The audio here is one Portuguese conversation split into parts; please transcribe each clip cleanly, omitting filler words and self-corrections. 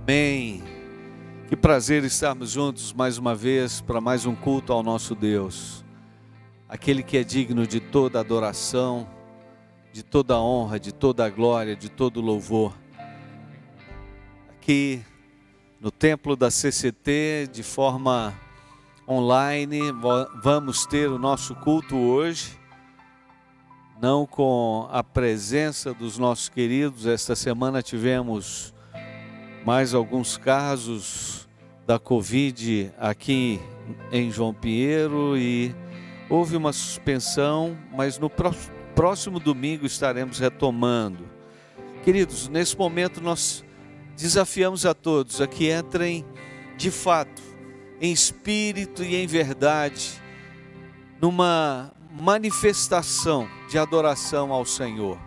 Amém. Que prazer estarmos juntos mais uma vez para mais um culto ao nosso Deus. Aquele que é digno de toda adoração, de toda honra, de toda glória, de todo louvor. Aqui no templo da CCT, de forma online, vamos ter o nosso culto hoje. Não com a presença dos nossos queridos. Esta semana tivemos mais alguns casos da Covid aqui em João Pinheiro e houve uma suspensão, mas no próximo domingo estaremos retomando. Queridos, nesse momento nós desafiamos a todos a que entrem de fato, em espírito e em verdade, numa manifestação de adoração ao Senhor.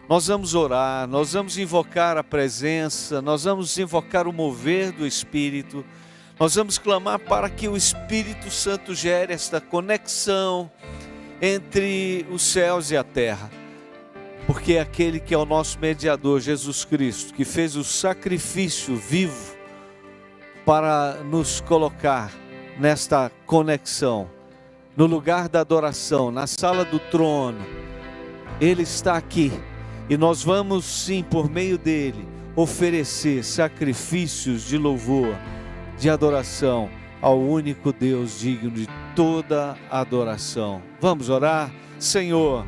Nós vamos orar, nós vamos invocar a presença, nós vamos invocar o mover do Espírito, nós vamos clamar para que o Espírito Santo gere esta conexão entre os céus e a terra, porque é aquele que é o nosso mediador, Jesus Cristo, que fez o sacrifício vivo para nos colocar nesta conexão, no lugar da adoração, na sala do trono. Ele está aqui. E nós vamos sim, por meio dele, oferecer sacrifícios de louvor, de adoração ao único Deus digno de toda adoração. Vamos orar? Senhor,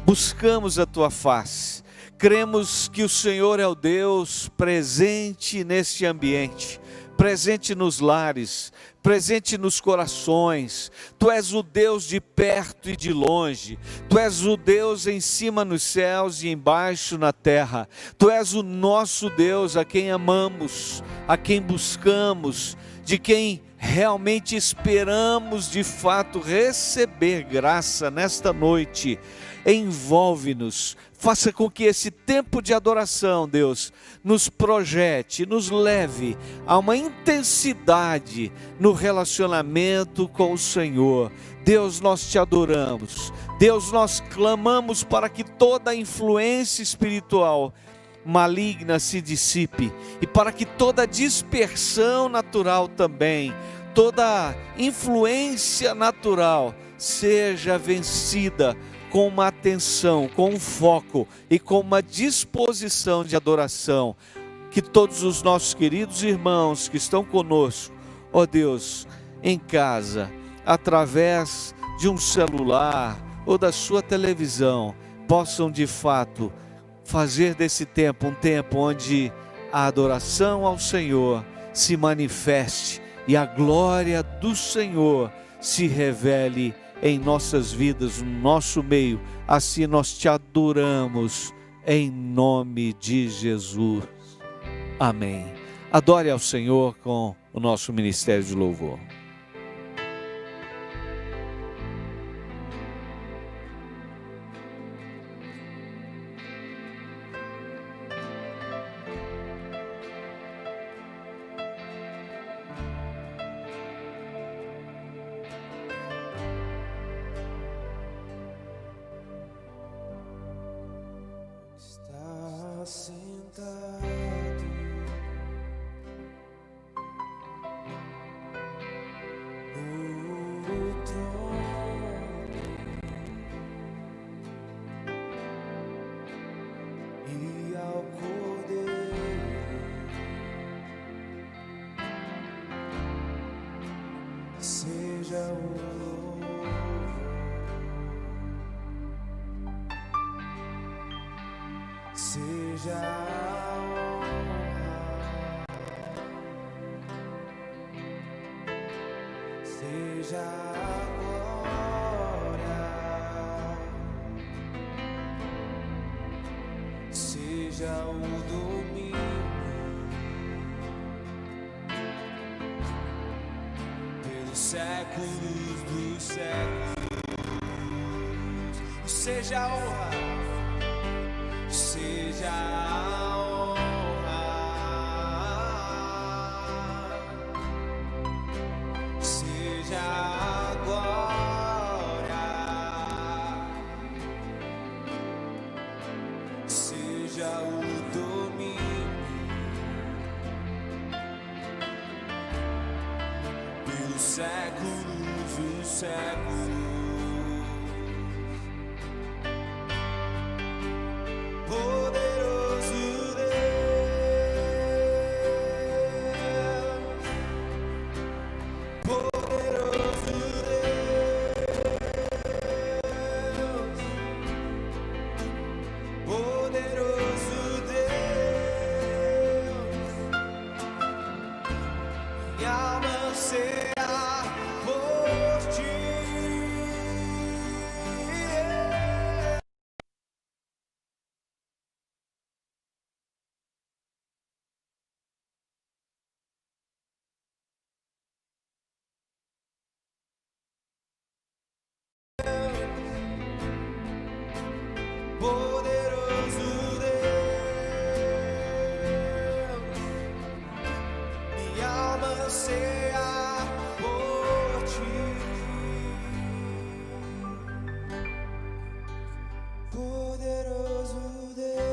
buscamos a tua face, cremos que o Senhor é o Deus presente neste ambiente, presente nos lares, presente nos corações. Tu és o Deus de perto e de longe. Tu és o Deus em cima nos céus e embaixo na terra. Tu és o nosso Deus, a quem amamos, a quem buscamos, de quem realmente esperamos de fato receber graça nesta noite. Envolve-nos, faça com que esse tempo de adoração, Deus, nos projete, nos leve a uma intensidade no relacionamento com o Senhor. Deus, nós te adoramos. Deus, nós clamamos para que toda influência espiritual maligna se dissipe e para que toda dispersão natural também, toda influência natural seja vencida com uma atenção, com um foco e com uma disposição de adoração. Que todos os nossos queridos irmãos que estão conosco, ó Deus, em casa, através de um celular ou da sua televisão, possam de fato fazer desse tempo um tempo onde a adoração ao Senhor se manifeste e a glória do Senhor se revele em nossas vidas, no nosso meio. Assim nós te adoramos em nome de Jesus. Amém. Adore ao Senhor com o nosso ministério de louvor. Seja a honra, seja a honra, seja a glória, seja o domínio séculos dos séculos. Poderoso Deus, poderoso Deus, poderoso Deus, minha alma anseia por ti. Poderoso Deus, minha alma anseia por ti. Poderoso Deus,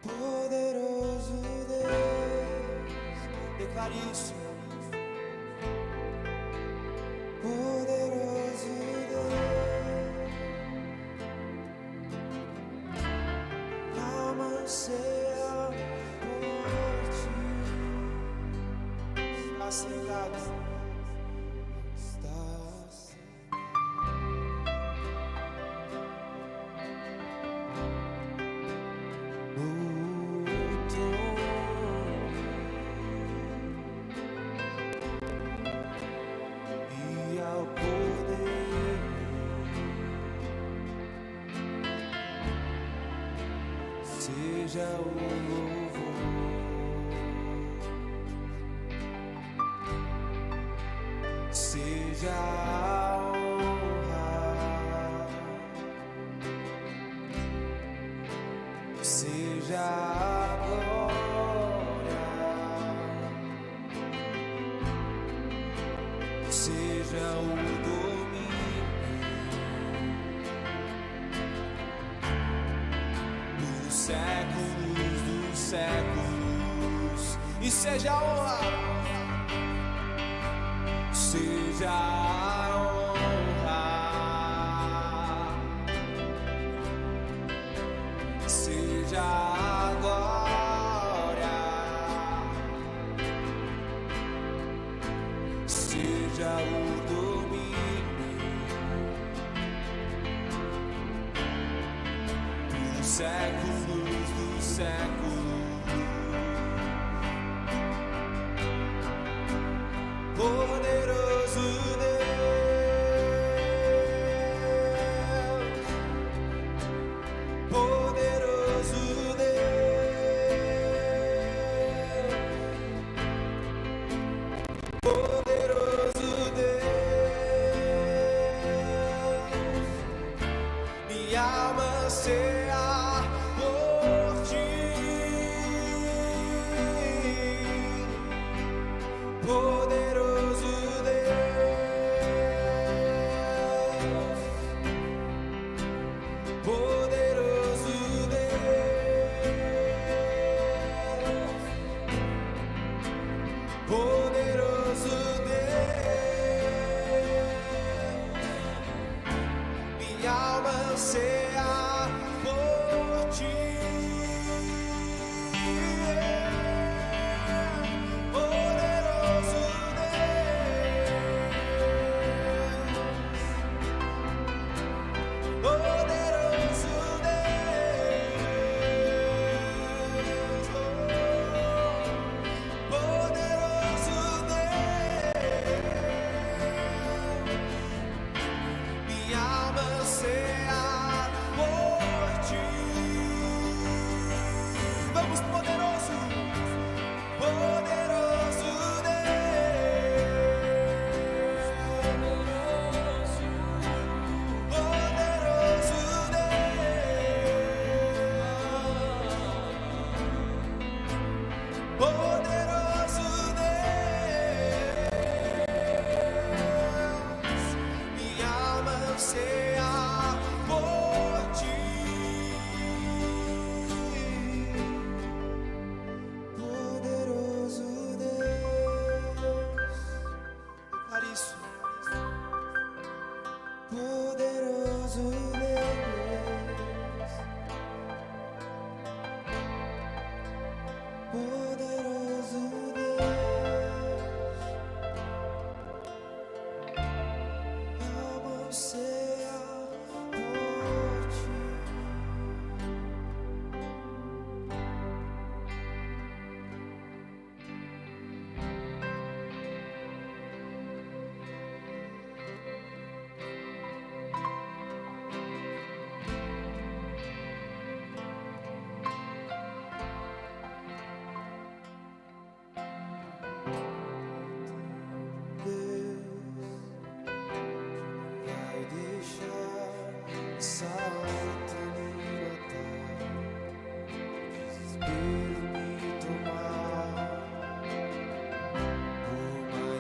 poderoso Deus, declare isso. Poderoso Deus, alma anseia por ti. Está sentado, está no trono e ao poder seja o louvor, seja a honra, seja a glória, seja o domínio dos séculos dos séculos, e seja a honra, seja a honra, seja a glória, seja o domínio dos séculos dos séculos. Poderoso Deus, poderoso Deus, poderoso Deus, minha alma anseia por ti. Poderoso Deus, poderoso Deus, poderoso Deus, minha alma anseia por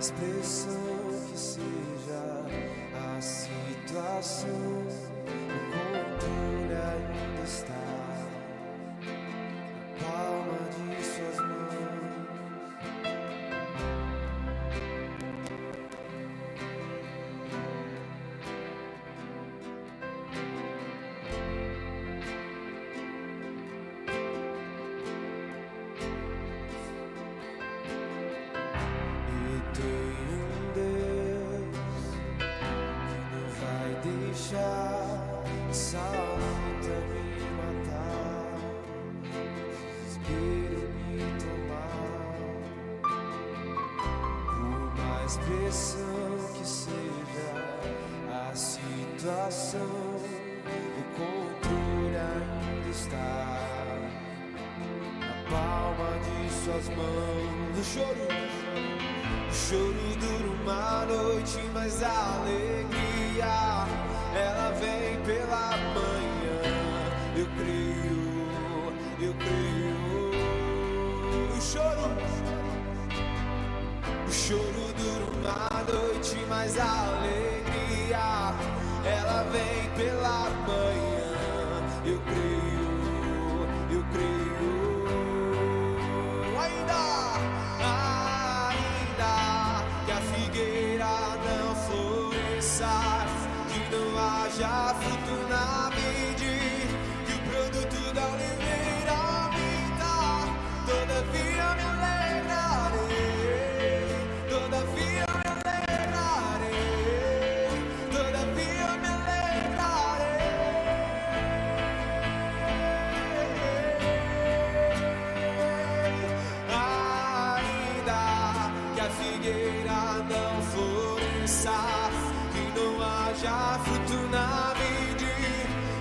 mais pressão que seja a situação, o controle ainda está na palma de suas mãos. Eu tenho um Deus que não vai deixar essa luta me matar, desespero me tomar. Por mais pressão que seja a situação, o controle ainda está na palma de suas mãos. O choro dura uma noite, mas a alegria ela vem pela manhã. Eu creio. O choro dura uma noite, mas a alegria ela vem pela manhã. Eu creio. Ainda que a figueira não floresça, que não haja fruto na vide, que o produto da oliveira minta, todavia me alegrarei, todavia me alegrarei, todavia me alegrarei. Ainda que a figueira não floresça, que não haja fruto na vide,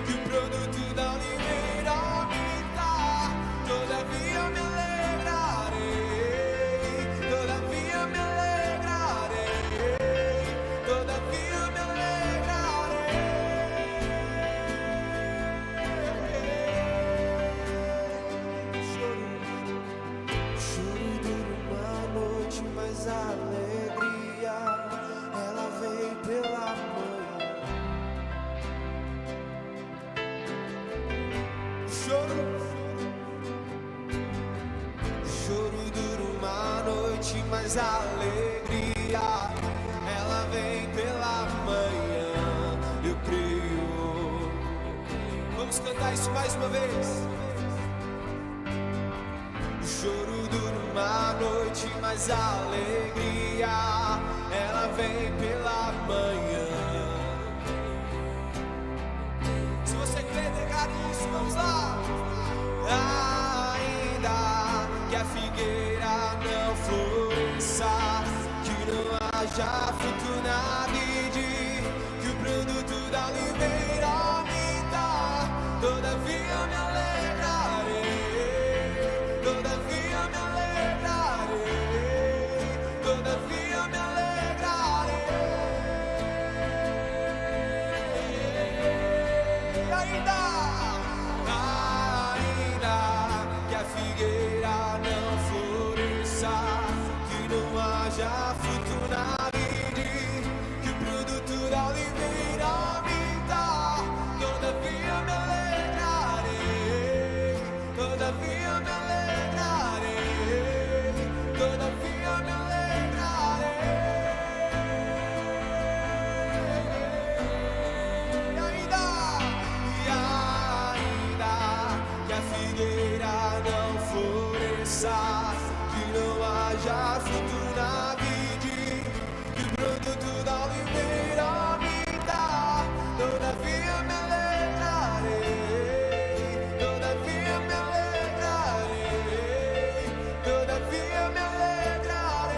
que o produto da oliveira minta, todavia me alegrarei, todavia me alegrarei, todavia me alegrarei. Choro dura uma noite, mas a alegria ela vem pela manhã. Choro dura uma noite, mas a alegria ela vem pela manhã. Eu creio. Vamos cantar isso mais uma vez. O choro dura uma noite, mas a alegria ela vem pela manhã. Se você crê, declare isso, vamos lá. Ainda que a figueira não floresça, que não haja fruto na vide, que o produto da oliveira minta, todavia me alegrarei, todavia me alegrarei, todavia me alegrarei. Ainda que a figueira não floresça, que não haja fruto na vide, que o produto da oliveira minta, todavia me alegrarei, todavia me alegrarei, todavia me alegrarei. Ainda que a figueira não floresça, que não haja fruto na vide, que o produto da oliveira minta, todavia me alegrarei, todavia me alegrarei, todavia me alegrarei.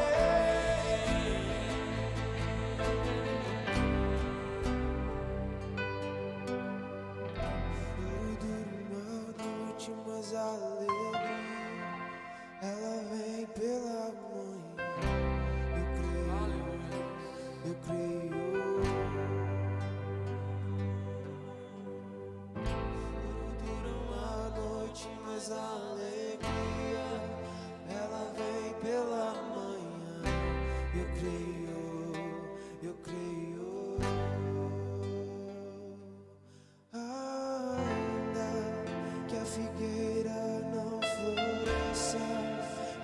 Choro dura uma noite, mas a alegria ela vem pela manhã. Eu creio. Choro dura uma noite, mas a alegria ela vem pela manhã. Eu creio. figueira não floresça,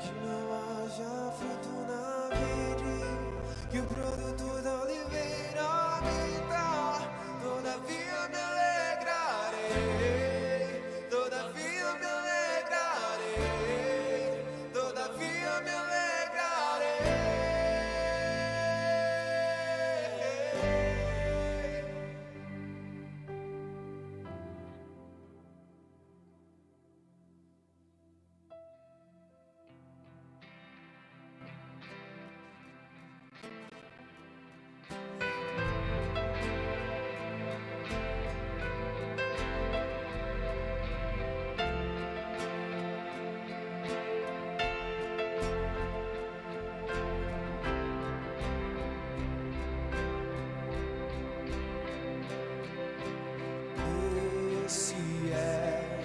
que não haja fruto na vide, que o produto da oliveira minta. Todavia me alegrarei, todavia me alegrarei, todavia me alegrarei. Esse é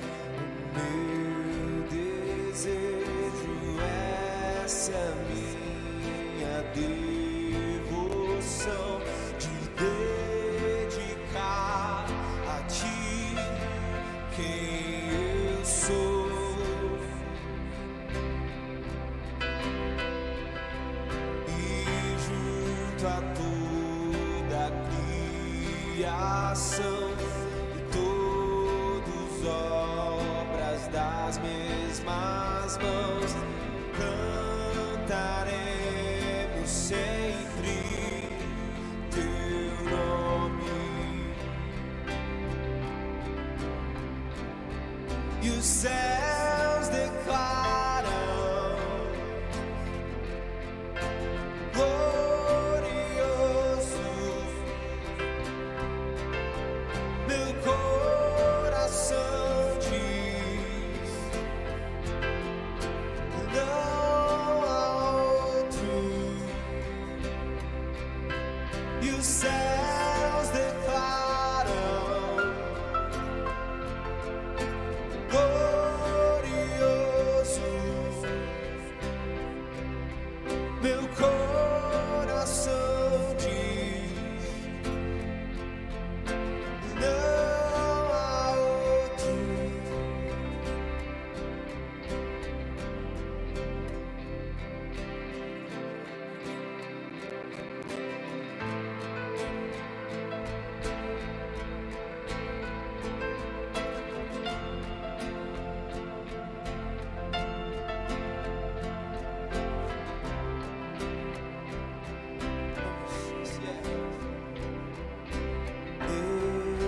o meu desejo, essa é a minha devoção, de dedicar a ti quem eu sou. E junto a toda a criação, obras das mesmas mãos, cantaremos sempre teu nome. E os céus declaram glorioso, meu coração diz, não há outro. E os céus declaram glorioso, meu coração diz, não há outro.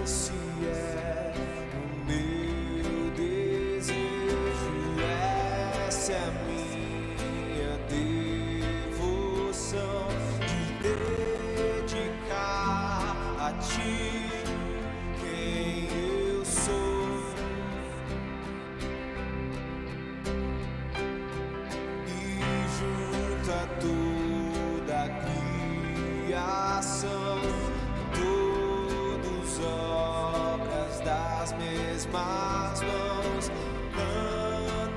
Esse é o meu desejo, essa é a minha devoção, de dedicar a ti quem eu sou. E junto a toda a criação, obras das mesmas mãos,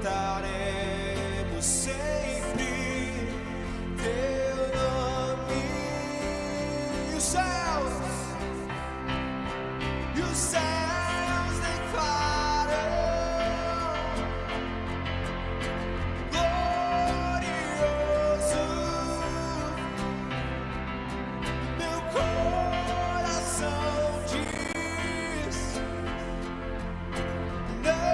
cantaremos sempre teu nome. E os céus declaram glorioso, meu coração diz, não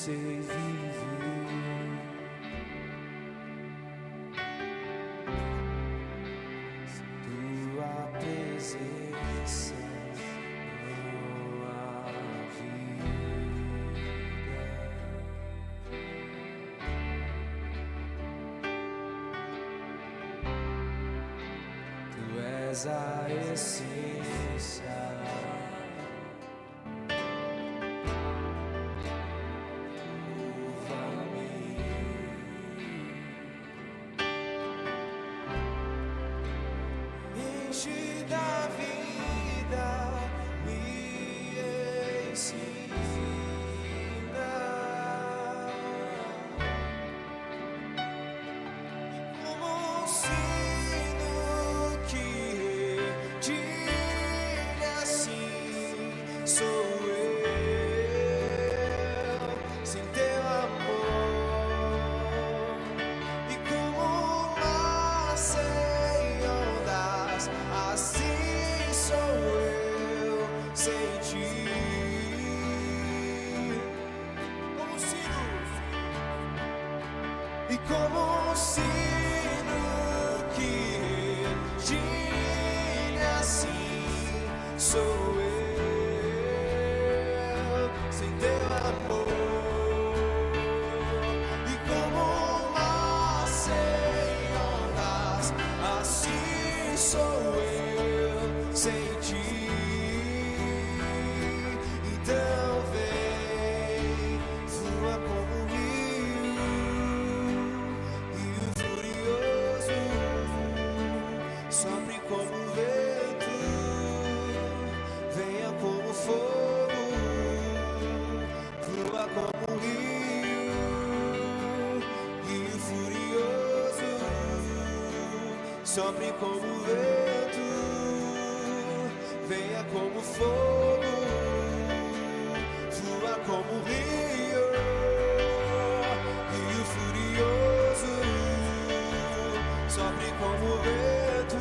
sei viver sem tua presença. Não há vida. Tu és a essência. Enche da vida, me ensina como um sino que retine assim sou eu, sem teu amor, e como um mar sem ondas, assim sou eu sem ti. Como um sino, e como um sino que retine assim sou eu sem teu amor, e como um mar sem ondas, assim sou eu sem ti. Então vem, flua como um rio furioso, sopre como um vento, venha como fogo, flua como um rio furioso, sopre como um vento, venha como fogo, flua como um rio furioso, sopre como o vento,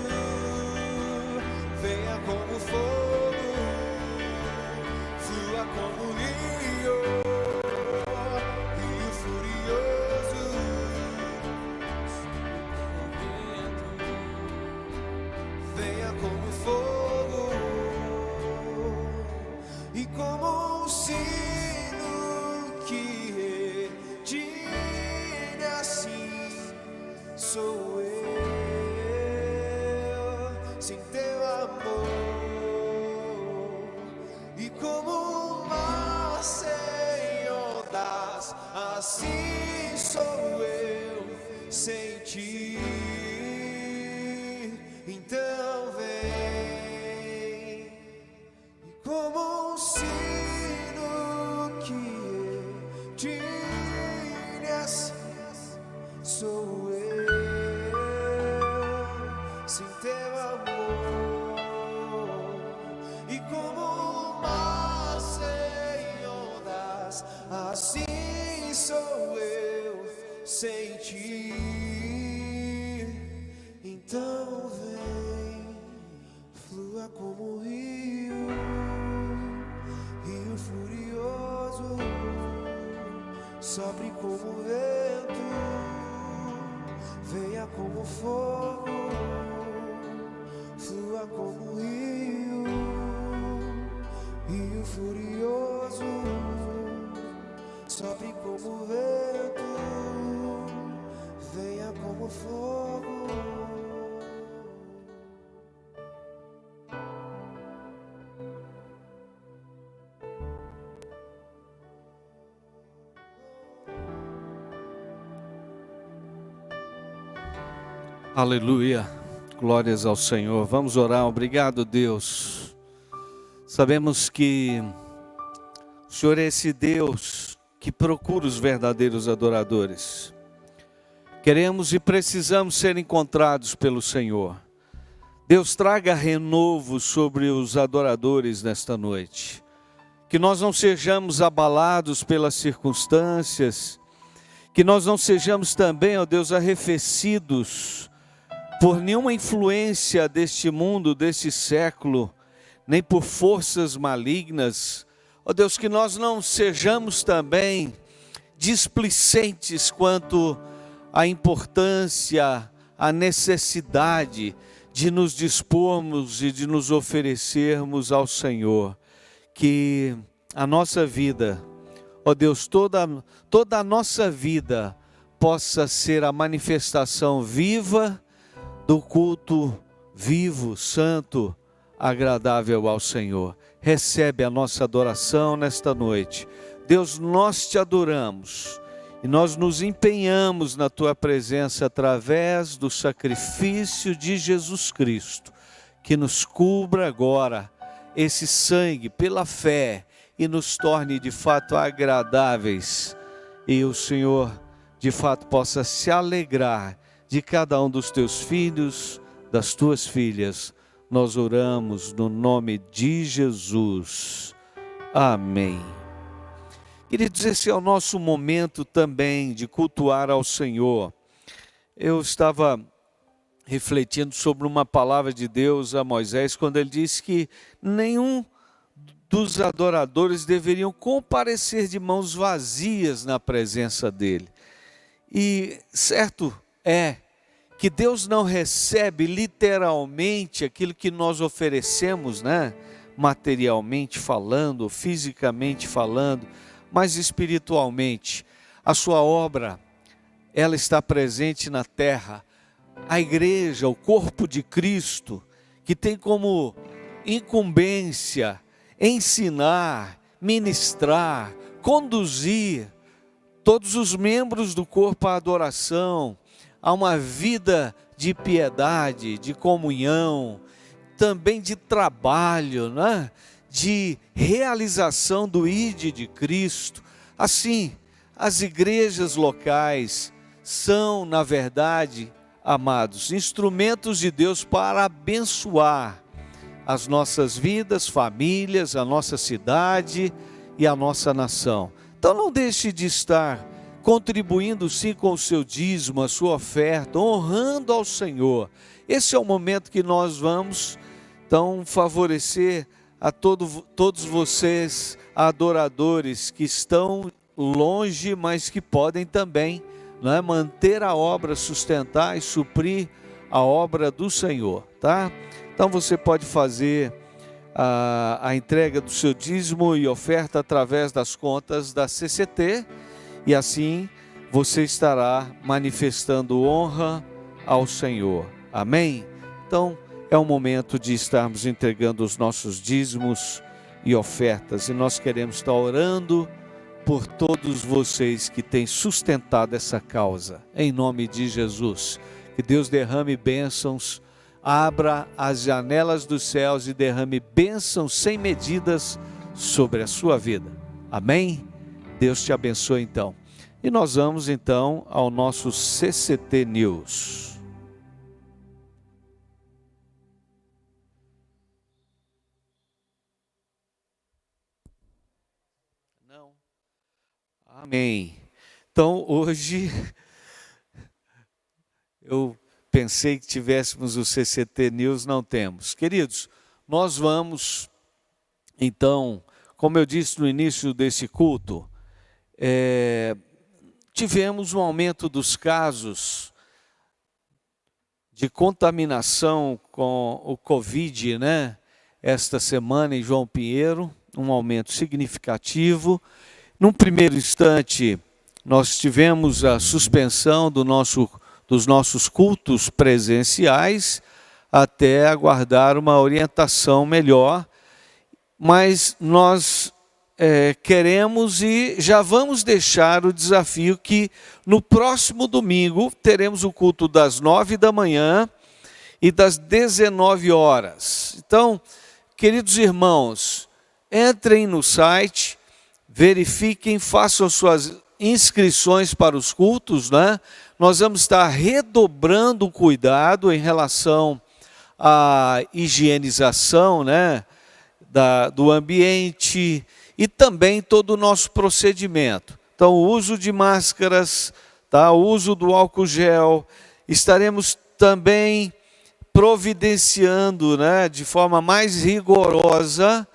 venha como fogo, flua como um rio furioso, venha como fogo, e como um sino que retine assim sou eu sem teu amor, e como um mar sem ondas, assim sou eu sem ti. Então vem, e como um sino que retine assim sou eu sem teu amor, e como um mar sem ondas, assim sou eu sem ti. Então vem, flua como um rio furioso, sopre como o vento, venha como fogo, flua como um rio furioso, sopre como o vento, venha como fogo. Aleluia, glórias ao Senhor. Vamos orar. Obrigado, Deus. Sabemos que o Senhor é esse Deus que procura os verdadeiros adoradores. Queremos e precisamos ser encontrados pelo Senhor. Deus, traga renovo sobre os adoradores nesta noite. Que nós não sejamos abalados pelas circunstâncias, que nós não sejamos também, ó Deus, arrefecidos por nenhuma influência deste mundo, deste século, nem por forças malignas. Ó Deus, que nós não sejamos também displicentes quanto à importância, à necessidade de nos dispormos e de nos oferecermos ao Senhor. Que a nossa vida, ó Deus, toda a nossa vida possa ser a manifestação viva do culto vivo, santo, agradável ao Senhor. Recebe a nossa adoração nesta noite. Deus, nós te adoramos e nós nos empenhamos na tua presença através do sacrifício de Jesus Cristo, que nos cubra agora esse sangue pela fé e nos torne de fato agradáveis, e o Senhor de fato possa se alegrar de cada um dos teus filhos, das tuas filhas. Nós oramos no nome de Jesus. Amém. Queridos, esse é o nosso momento também de cultuar ao Senhor. Eu estava refletindo sobre uma palavra de Deus a Moisés, quando ele disse que nenhum dos adoradores deveriam comparecer de mãos vazias na presença dele. E certo é que Deus não recebe literalmente aquilo que nós oferecemos, né? Materialmente falando, fisicamente falando, mas espiritualmente. A sua obra, ela está presente na terra. A igreja, o corpo de Cristo, que tem como incumbência ensinar, ministrar, conduzir todos os membros do corpo à adoração, a uma vida de piedade, de comunhão, também de trabalho, né? De realização do ID de Cristo. Assim, as igrejas locais são, na verdade, amados, instrumentos de Deus para abençoar as nossas vidas, famílias, a nossa cidade e a nossa nação. Então não deixe de estar contribuindo sim com o seu dízimo, a sua oferta, honrando ao Senhor. Esse é o momento que nós vamos, então, favorecer a todos vocês, adoradores, que estão longe, mas que podem também, né, manter a obra, sustentar e suprir a obra do Senhor, tá? Então você pode fazer a entrega do seu dízimo e oferta através das contas da CCT, e assim você estará manifestando honra ao Senhor. Amém? Então é o momento de estarmos entregando os nossos dízimos e ofertas, e nós queremos estar orando por todos vocês que têm sustentado essa causa, em nome de Jesus. Que Deus derrame bênçãos, abra as janelas dos céus e derrame bênçãos sem medidas sobre a sua vida. Amém? Deus te abençoe então. E nós vamos então ao nosso CCT News. Não. Amém. Então hoje eu pensei que tivéssemos o CCT News, não temos. Queridos, nós vamos, então, como eu disse no início desse culto, tivemos um aumento dos casos de contaminação com o Covid, né? Esta semana em João Pinheiro, um aumento significativo. Num primeiro instante, nós tivemos a suspensão dos nossos cultos presenciais, até aguardar uma orientação melhor, mas nós queremos e já vamos deixar o desafio que no próximo domingo teremos o culto das 9 da manhã e das 19 horas. Então, queridos irmãos, entrem no site, verifiquem, façam suas inscrições para os cultos, né? Nós vamos estar redobrando o cuidado em relação à higienização, né, do ambiente e também todo o nosso procedimento. Então, o uso de máscaras, tá? O uso do álcool gel. Estaremos também providenciando, né, de forma mais rigorosa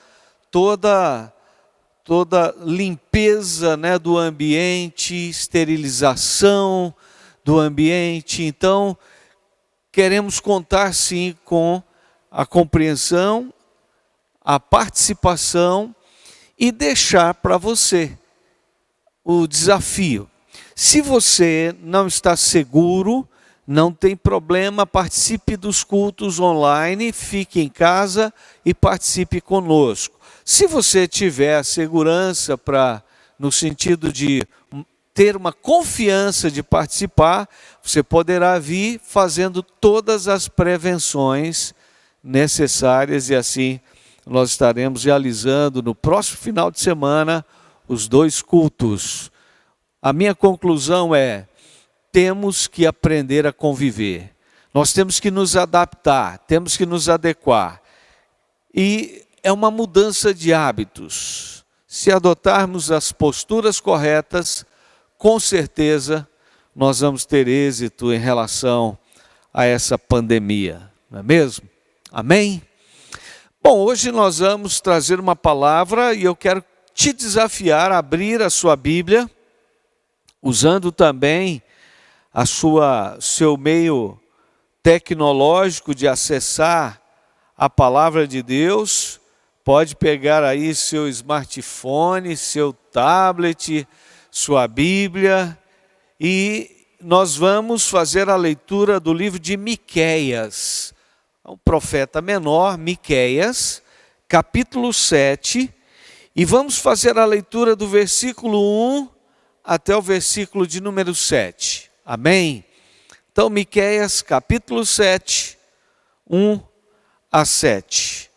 toda limpeza, né, do ambiente, esterilização do ambiente. Então, queremos contar sim com a compreensão, a participação e deixar para você o desafio. Se você não está seguro, não tem problema, participe dos cultos online, fique em casa e participe conosco. Se você tiver a segurança no sentido de ter uma confiança de participar, você poderá vir fazendo todas as prevenções necessárias e assim nós estaremos realizando no próximo final de semana os 2 cultos. A minha conclusão é: temos que aprender a conviver. Nós temos que nos adaptar, temos que nos adequar. E é uma mudança de hábitos. Se adotarmos as posturas corretas, com certeza nós vamos ter êxito em relação a essa pandemia. Não é mesmo? Amém? Bom, hoje nós vamos trazer uma palavra e eu quero te desafiar a abrir a sua Bíblia, usando também seu meio tecnológico de acessar a palavra de Deus. Pode pegar aí seu smartphone, seu tablet, sua Bíblia, e nós vamos fazer a leitura do livro de Miqueias, um profeta menor, Miqueias, capítulo 7, e vamos fazer a leitura do versículo 1 até o versículo de número 7. Amém? Então, Miqueias, capítulo 7, 1 a 7.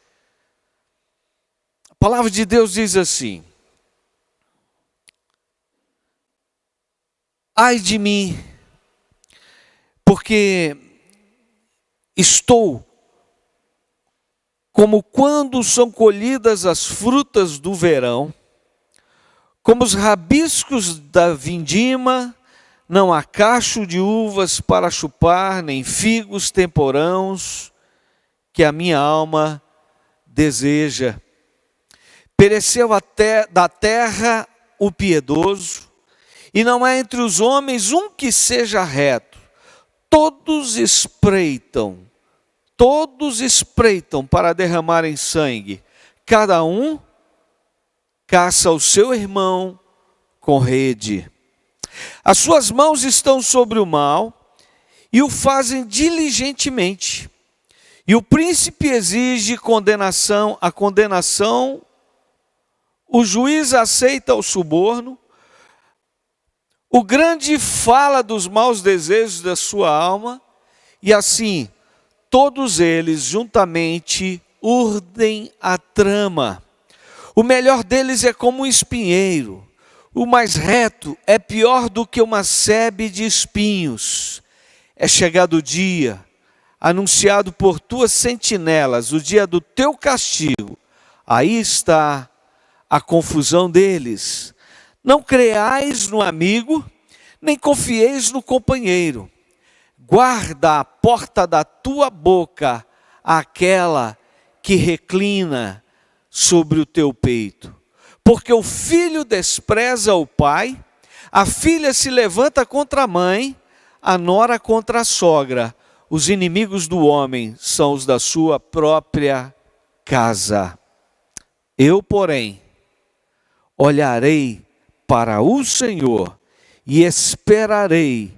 A palavra de Deus diz assim: ai de mim, porque estou como quando são colhidas as frutas do verão, como os rabiscos da vindima, não há cacho de uvas para chupar, nem figos temporãos, que a minha alma deseja. Pereceu da terra o piedoso, e não há entre os homens um que seja reto. Todos espreitam para derramarem sangue. Cada um caça o seu irmão com rede. As suas mãos estão sobre o mal e o fazem diligentemente. E o príncipe exige a condenação, o juiz aceita o suborno, o grande fala dos maus desejos da sua alma, e assim todos eles juntamente urdem a trama. O melhor deles é como um espinheiro, o mais reto é pior do que uma sebe de espinhos. É chegado o dia, anunciado por tuas sentinelas, o dia do teu castigo. Aí está a confusão deles. Não creais no amigo, nem confieis no companheiro. Guarda a porta da tua boca aquela que reclina sobre o teu peito. Porque o filho despreza o pai, a filha se levanta contra a mãe, a nora contra a sogra. Os inimigos do homem são os da sua própria casa. Eu, porém, olharei para o Senhor e esperarei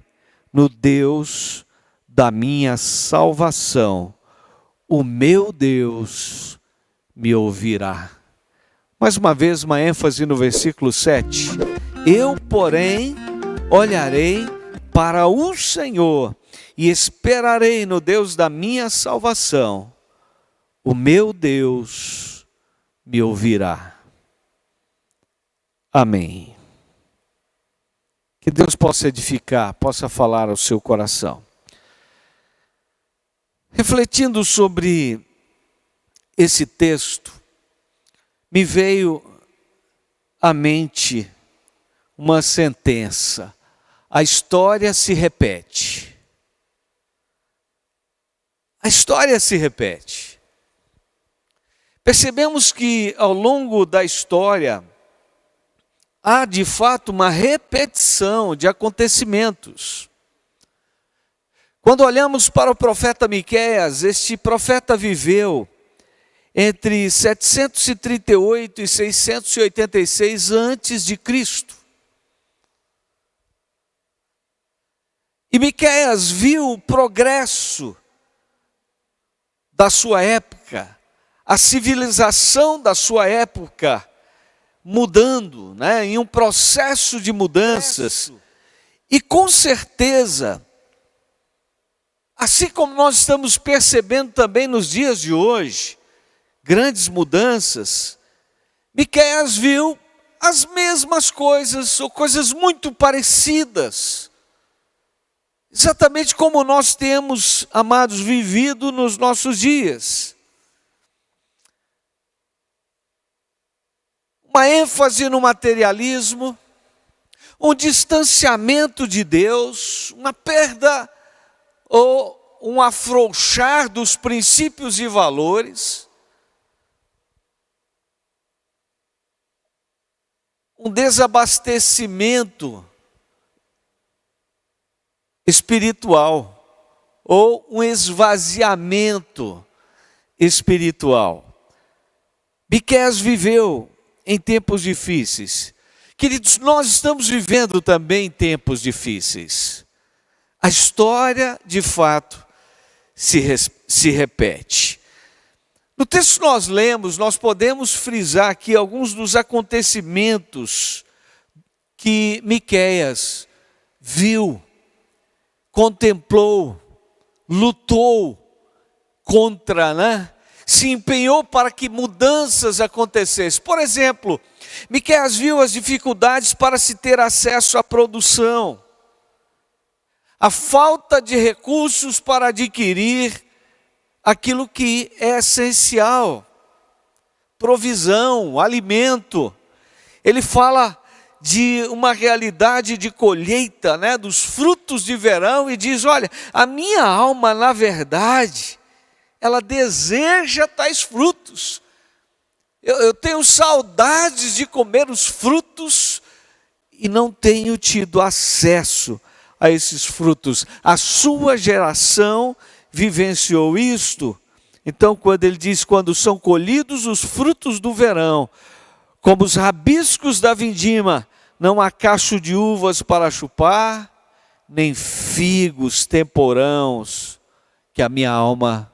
no Deus da minha salvação. O meu Deus me ouvirá. Mais uma vez, uma ênfase no versículo 7. Eu, porém, olharei para o Senhor e esperarei no Deus da minha salvação. O meu Deus me ouvirá. Amém. Que Deus possa edificar, possa falar ao seu coração. Refletindo sobre esse texto, me veio à mente uma sentença: a história se repete. A história se repete. Percebemos que ao longo da história, há de fato uma repetição de acontecimentos. Quando olhamos para o profeta Miqueias, este profeta viveu entre 738 e 686 antes de Cristo. E Miqueias viu o progresso da sua época, a civilização da sua época mudando, em um processo de mudanças. E com certeza, assim como nós estamos percebendo também nos dias de hoje, grandes mudanças, Miqueias viu as mesmas coisas, ou coisas muito parecidas. Exatamente como nós temos, amados, vivido nos nossos dias. Uma ênfase no materialismo, um distanciamento de Deus, uma perda ou um afrouxar dos princípios e valores, um desabastecimento espiritual ou um esvaziamento espiritual. Miqueias viveu em tempos difíceis. Queridos, nós estamos vivendo também tempos difíceis. A história, de fato, se repete. No texto que nós lemos, nós podemos frisar aqui alguns dos acontecimentos que Miqueias viu, contemplou, lutou contra, se empenhou para que mudanças acontecessem. Por exemplo, Miqueias viu as dificuldades para se ter acesso à produção, a falta de recursos para adquirir aquilo que é essencial, provisão, alimento. Ele fala de uma realidade de colheita, dos frutos de verão, e diz: olha, a minha alma, na verdade, ela deseja tais frutos. Eu tenho saudades de comer os frutos e não tenho tido acesso a esses frutos. A sua geração vivenciou isto. Então, quando ele diz: quando são colhidos os frutos do verão, como os rabiscos da vindima, não há cacho de uvas para chupar, nem figos temporãos que a minha alma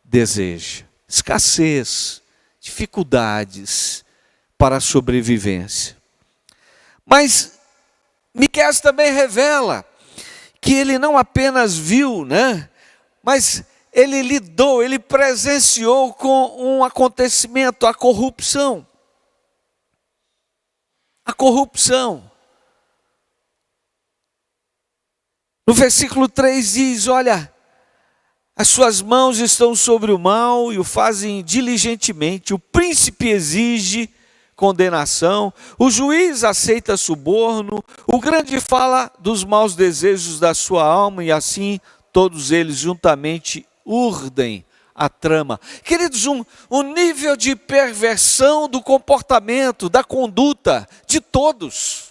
deseja. Escassez, dificuldades para a sobrevivência. Mas Miqueias também revela que ele não apenas viu, mas ele lidou, ele presenciou com um acontecimento, a corrupção. A corrupção. No versículo 3 diz: olha, as suas mãos estão sobre o mal e o fazem diligentemente. O príncipe exige condenação, o juiz aceita suborno, o grande fala dos maus desejos da sua alma, e assim todos eles juntamente urdem a trama. Queridos, um nível de perversão do comportamento, da conduta de todos.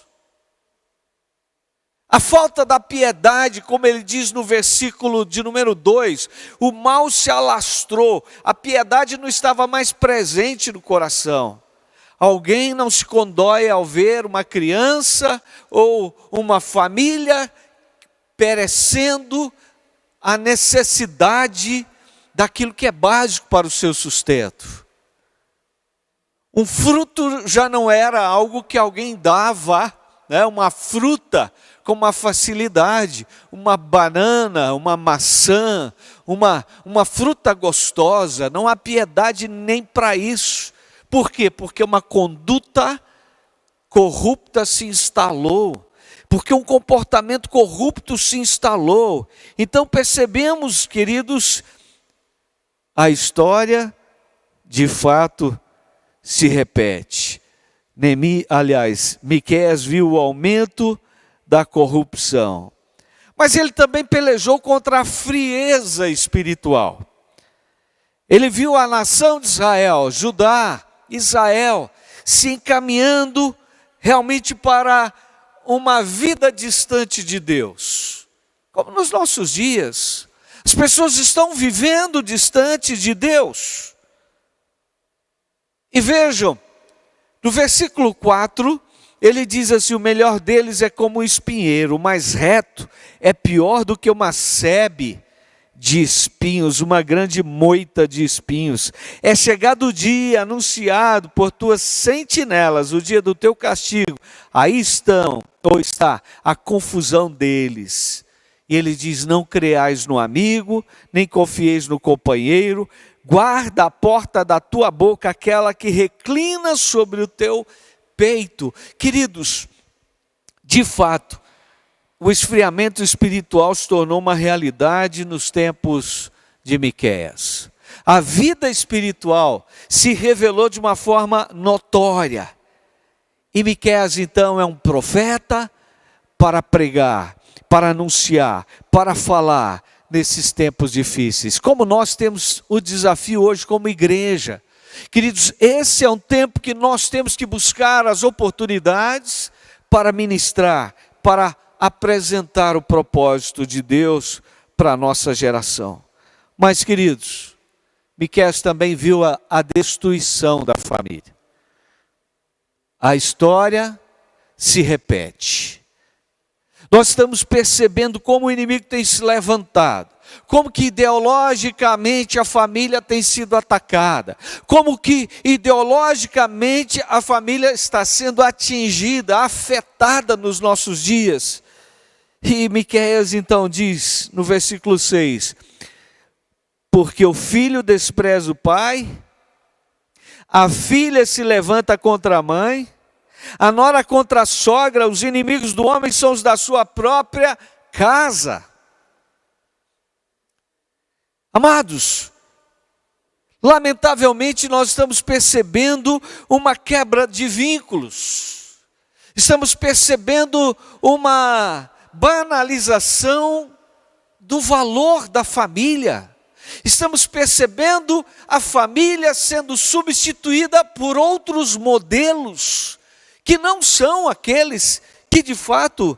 A falta da piedade, como ele diz no versículo de número 2, o mal se alastrou, a piedade não estava mais presente no coração. Alguém não se condói ao ver uma criança ou uma família perecendo a necessidade daquilo que é básico para o seu sustento. Um fruto já não era algo que alguém dava, uma fruta com uma facilidade, uma banana, uma maçã, uma fruta gostosa. Não há piedade nem para isso. Por quê? Porque uma conduta corrupta se instalou. Porque um comportamento corrupto se instalou. Então percebemos, queridos, a história de fato se repete. Miqueias viu o aumento da corrupção. Mas ele também pelejou contra a frieza espiritual. Ele viu a nação de Israel, Judá, Israel, se encaminhando realmente para uma vida distante de Deus. Como nos nossos dias, as pessoas estão vivendo distante de Deus. E vejam, no versículo 4, ele diz assim: o melhor deles é como o espinheiro, o mais reto é pior do que uma sebe de espinhos, uma grande moita de espinhos. É chegado o dia anunciado por tuas sentinelas, o dia do teu castigo. Aí está a confusão deles. E ele diz: não creais no amigo, nem confieis no companheiro. Guarda a porta da tua boca aquela que reclina sobre o teu peito. Queridos, de fato, o esfriamento espiritual se tornou uma realidade nos tempos de Miqueias. A vida espiritual se revelou de uma forma notória. E Miqueias então é um profeta para pregar, para anunciar, para falar nesses tempos difíceis. Como nós temos o desafio hoje como igreja. Queridos, esse é um tempo que nós temos que buscar as oportunidades para ministrar, para apresentar o propósito de Deus para a nossa geração. Mas, queridos, Miqueias também viu a destruição da família. A história se repete. Nós estamos percebendo como o inimigo tem se levantado, como que ideologicamente a família tem sido atacada, como que ideologicamente a família está sendo atingida, afetada nos nossos dias. E Miqueias então diz no versículo 6, porque o filho despreza o pai, a filha se levanta contra a mãe, a nora contra a sogra, os inimigos do homem são os da sua própria casa. Amados, lamentavelmente nós estamos percebendo uma quebra de vínculos, estamos percebendo uma banalização do valor da família, estamos percebendo a família sendo substituída por outros modelos, que não são aqueles que de fato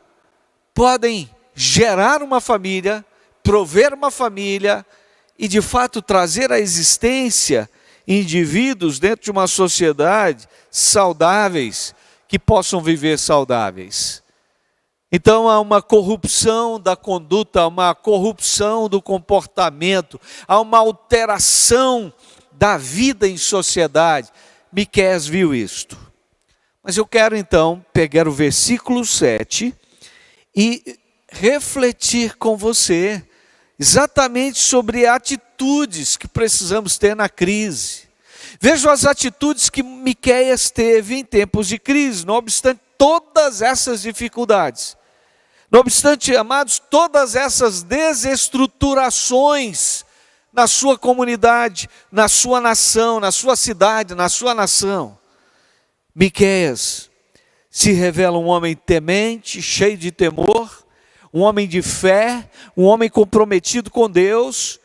podem gerar uma família, prover uma família e de fato trazer à existência indivíduos dentro de uma sociedade saudáveis, que possam viver saudáveis. Então há uma corrupção da conduta, há uma corrupção do comportamento, há uma alteração da vida em sociedade. Miqueias viu isto. Mas eu quero então pegar o versículo 7 e refletir com você exatamente sobre atitudes que precisamos ter na crise. Vejam as atitudes que Miqueias teve em tempos de crise, não obstante todas essas dificuldades. Não obstante, amados, todas essas desestruturações na sua comunidade, na sua nação, na sua cidade, na sua nação. Miqueias se revela um homem temente, cheio de temor, um homem de fé, um homem comprometido com Deus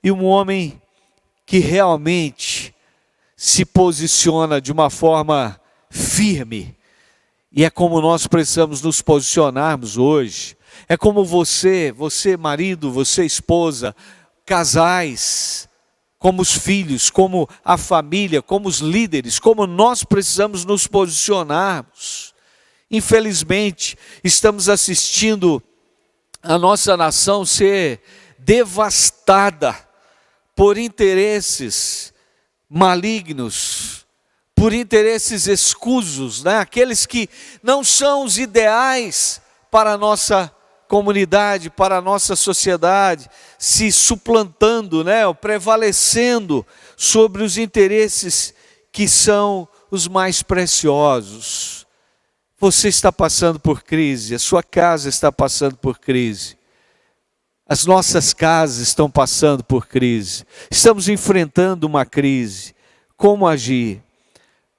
e um homem que realmente se posiciona de uma forma firme. E é como nós precisamos nos posicionarmos hoje. É como você marido, você esposa, casais, como os filhos, como a família, como os líderes, como nós precisamos nos posicionarmos. Infelizmente, estamos assistindo a nossa nação ser devastada por interesses malignos, por interesses escusos, né? Aqueles que não são os ideais para a nossa comunidade, para a nossa sociedade, se suplantando, né? Ou prevalecendo sobre os interesses que são os mais preciosos. Você está passando por crise, a sua casa está passando por crise. As nossas casas estão passando por crise. Estamos enfrentando uma crise. Como agir?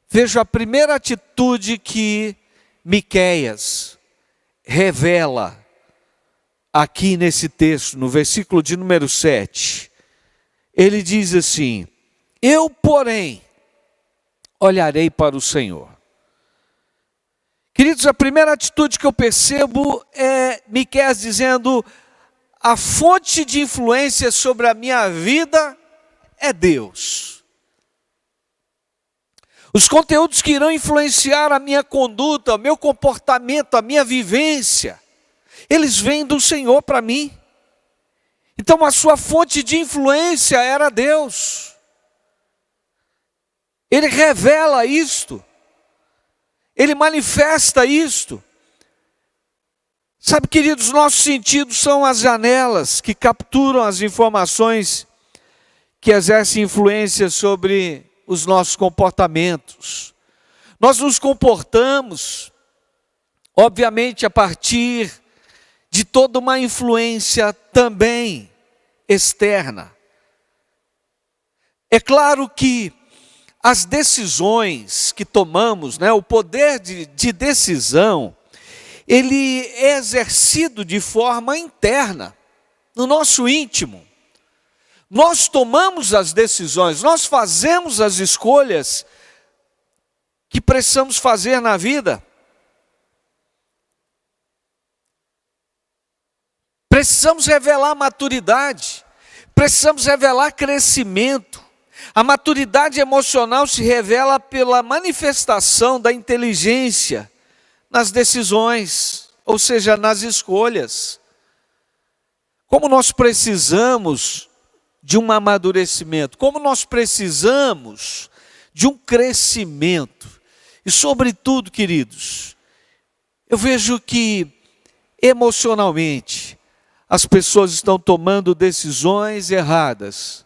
Veja a primeira atitude que Miqueias revela aqui nesse texto, no versículo de número 7. Ele diz assim: eu, porém, olharei para o Senhor, Queridos, a primeira atitude que eu percebo é Miqueias dizendo: a fonte de influência sobre a minha vida é Deus. Os conteúdos que irão influenciar a minha conduta, o meu comportamento, a minha vivência, eles vêm do Senhor para mim. Então a sua fonte de influência era Deus. Ele revela isto. Ele manifesta isto. Sabe, queridos, nossos sentidos são as janelas que capturam as informações que exercem influência sobre os nossos comportamentos. Nós nos comportamos, obviamente, a partir de toda uma influência também externa. É claro que as decisões que tomamos, o poder de decisão, ele é exercido de forma interna, no nosso íntimo. Nós tomamos as decisões, nós fazemos as escolhas que precisamos fazer na vida. Precisamos revelar maturidade, precisamos revelar crescimento. A maturidade emocional se revela pela manifestação da inteligência nas decisões, ou seja, nas escolhas. Como nós precisamos de um amadurecimento, como nós precisamos de um crescimento. E sobretudo, queridos, eu vejo que emocionalmente as pessoas estão tomando decisões erradas,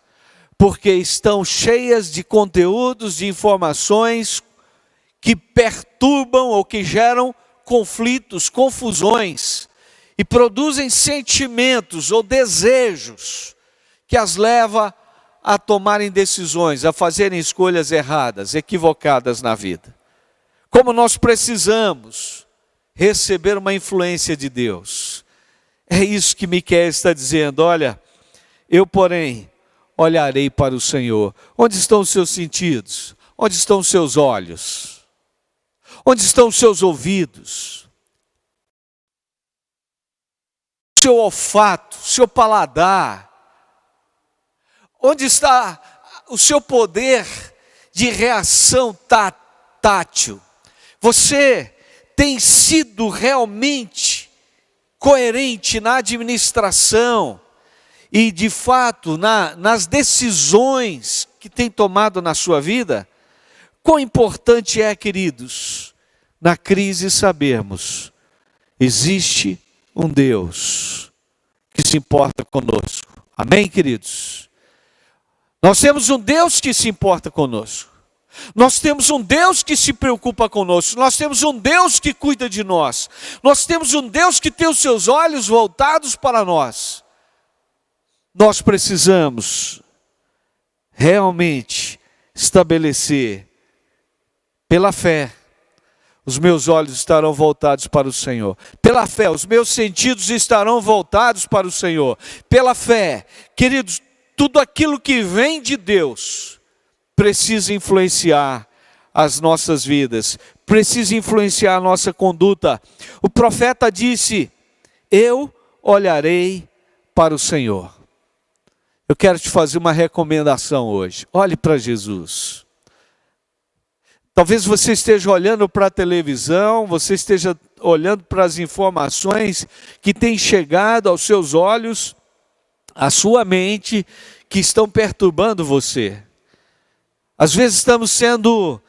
porque estão cheias de conteúdos, de informações que perturbam ou que geram conflitos, confusões e produzem sentimentos ou desejos que as leva a tomarem decisões, a fazerem escolhas erradas, equivocadas na vida. Como nós precisamos receber uma influência de Deus. É isso que Miqueias está dizendo: olha, eu porém olharei para o Senhor. Onde estão os seus sentidos? Onde estão os seus olhos? Onde estão os seus ouvidos? O seu olfato, o seu paladar? Onde está o seu poder de reação tátil? Você tem sido realmente coerente na administração e, de fato, nas decisões que tem tomado na sua vida? Quão importante é, queridos, na crise sabermos, existe um Deus que se importa conosco. Amém, queridos? Nós temos um Deus que se importa conosco. Nós temos um Deus que se preocupa conosco. Nós temos um Deus que cuida de nós. Nós temos um Deus que tem os seus olhos voltados para nós. Nós precisamos realmente estabelecer, pela fé, os meus olhos estarão voltados para o Senhor. Pela fé, os meus sentidos estarão voltados para o Senhor. Pela fé, queridos, tudo aquilo que vem de Deus precisa influenciar as nossas vidas, precisa influenciar a nossa conduta. O profeta disse: eu olharei para o Senhor. Eu quero te fazer uma recomendação hoje. Olhe para Jesus. Talvez você esteja olhando para a televisão, você esteja olhando para as informações que têm chegado aos seus olhos, à sua mente, que estão perturbando você. Às vezes estamos sendo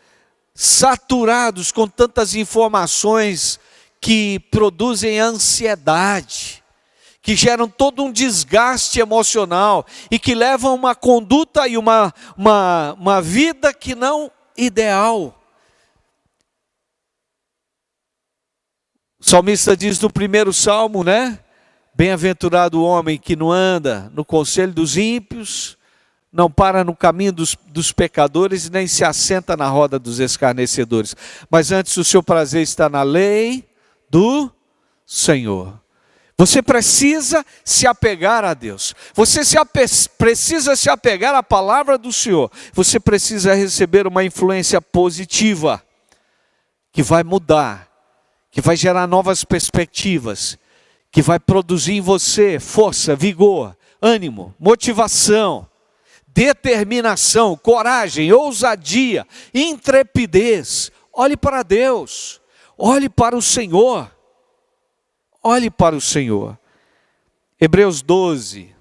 saturados com tantas informações que produzem ansiedade, que geram todo um desgaste emocional e que levam a uma conduta e uma vida que não ideal. O salmista diz no primeiro salmo, bem-aventurado o homem que não anda no conselho dos ímpios, não para no caminho dos pecadores, nem se assenta na roda dos escarnecedores. Mas antes o seu prazer está na lei do Senhor. Você precisa se apegar a Deus. Você precisa se apegar à palavra do Senhor. Você precisa receber uma influência positiva que vai mudar que vai gerar novas perspectivas, que vai produzir em você força, vigor, ânimo, motivação, determinação, coragem, ousadia, intrepidez. Olhe para Deus, olhe para o Senhor, olhe para o Senhor. Hebreus 12,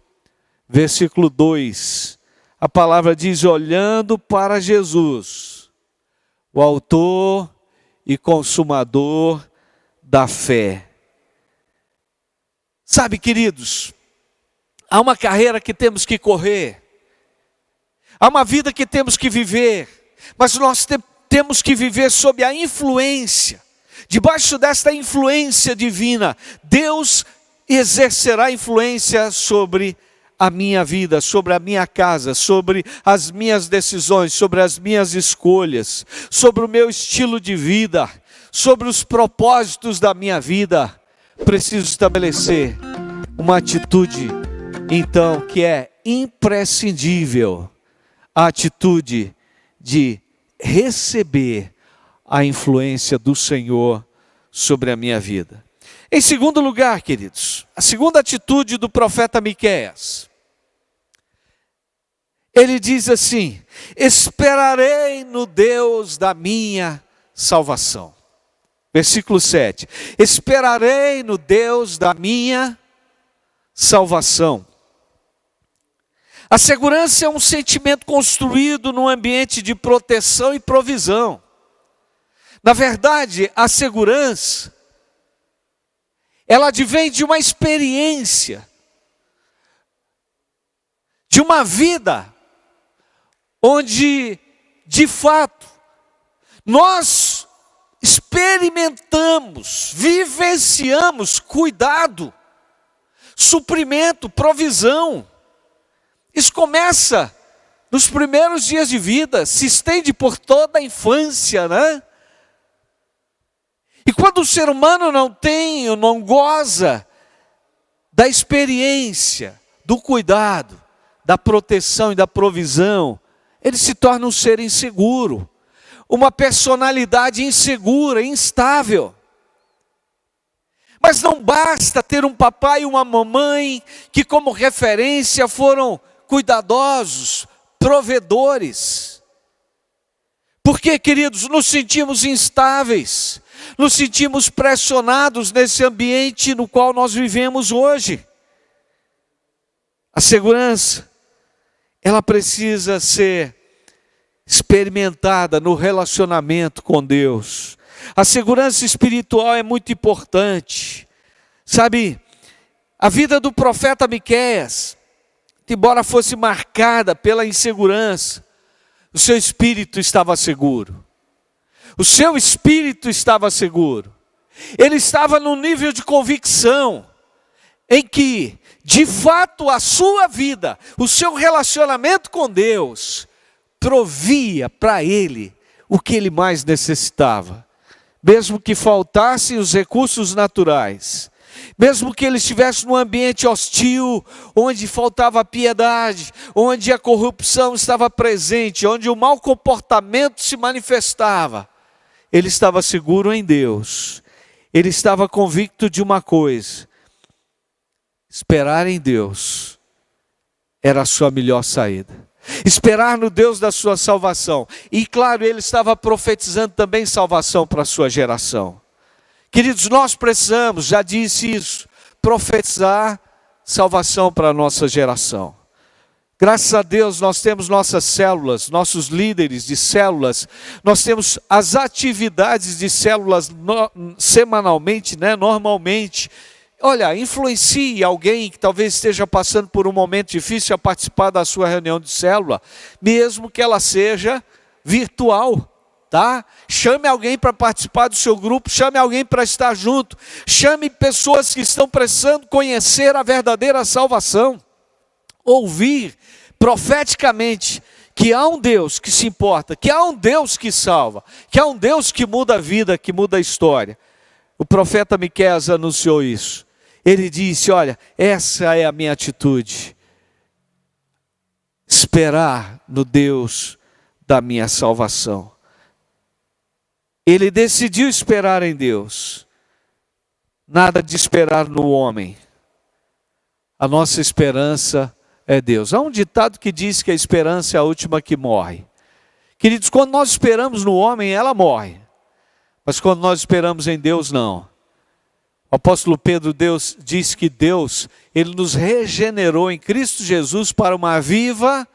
versículo 2, a palavra diz: olhando para Jesus, o autor e consumador da fé. Sabe, queridos, há uma carreira que temos que correr, há uma vida que temos que viver, mas nós temos que viver sob a influência, debaixo desta influência divina. Deus exercerá influência sobre a minha vida, sobre a minha casa, sobre as minhas decisões, sobre as minhas escolhas, sobre o meu estilo de vida, sobre os propósitos da minha vida. Preciso estabelecer uma atitude, então, que é imprescindível, a atitude de receber a influência do Senhor sobre a minha vida. Em segundo lugar, queridos, a segunda atitude do profeta Miqueias, ele diz assim: esperarei no Deus da minha salvação. Versículo 7, esperarei no Deus da minha salvação. A segurança é um sentimento construído num ambiente de proteção e provisão. Na verdade, a segurança, ela advém de uma experiência, de uma vida, onde, de fato, nós experimentamos, vivenciamos cuidado, suprimento, provisão. Isso começa nos primeiros dias de vida, se estende por toda a infância, né? E quando o ser humano não goza da experiência, do cuidado, da proteção e da provisão, ele se torna um ser inseguro, uma personalidade insegura, instável. Mas não basta ter um papai e uma mamãe que, como referência, foram cuidadosos, provedores. Porque, queridos, nos sentimos instáveis, nos sentimos pressionados nesse ambiente no qual nós vivemos hoje. A segurança, ela precisa ser experimentada no relacionamento com Deus. A segurança espiritual é muito importante. Sabe, a vida do profeta Miqueias, embora fosse marcada pela insegurança, o seu espírito estava seguro. O seu espírito estava seguro. Ele estava num nível de convicção em que, de fato, a sua vida, o seu relacionamento com Deus, provia para ele o que ele mais necessitava. Mesmo que faltassem os recursos naturais, mesmo que ele estivesse num ambiente hostil, onde faltava piedade, onde a corrupção estava presente, onde o mau comportamento se manifestava, ele estava seguro em Deus. Ele estava convicto de uma coisa: esperar em Deus era a sua melhor saída. Esperar no Deus da sua salvação. E claro, ele estava profetizando também salvação para a sua geração. Queridos, nós precisamos, já disse isso, profetizar salvação para a nossa geração. Graças a Deus nós temos nossas células, nossos líderes de células, nós temos as atividades de células semanalmente, né, normalmente. Olha, influencie alguém que talvez esteja passando por um momento difícil a participar da sua reunião de célula, mesmo que ela seja virtual, tá? Chame alguém para participar do seu grupo, chame alguém para estar junto, chame pessoas que estão precisando conhecer a verdadeira salvação, ouvir profeticamente que há um Deus que se importa, que há um Deus que salva, que há um Deus que muda a vida, que muda a história. O profeta Miqueias anunciou isso. Ele disse: olha, essa é a minha atitude. Esperar no Deus da minha salvação. Ele decidiu esperar em Deus. nada de esperar no homem. A nossa esperança é Deus. Há um ditado que diz que a esperança é a última que morre. Queridos, quando nós esperamos no homem, ela morre. Mas quando nós esperamos em Deus, não. O apóstolo Pedro diz que Deus, Ele nos regenerou em Cristo Jesus para uma viva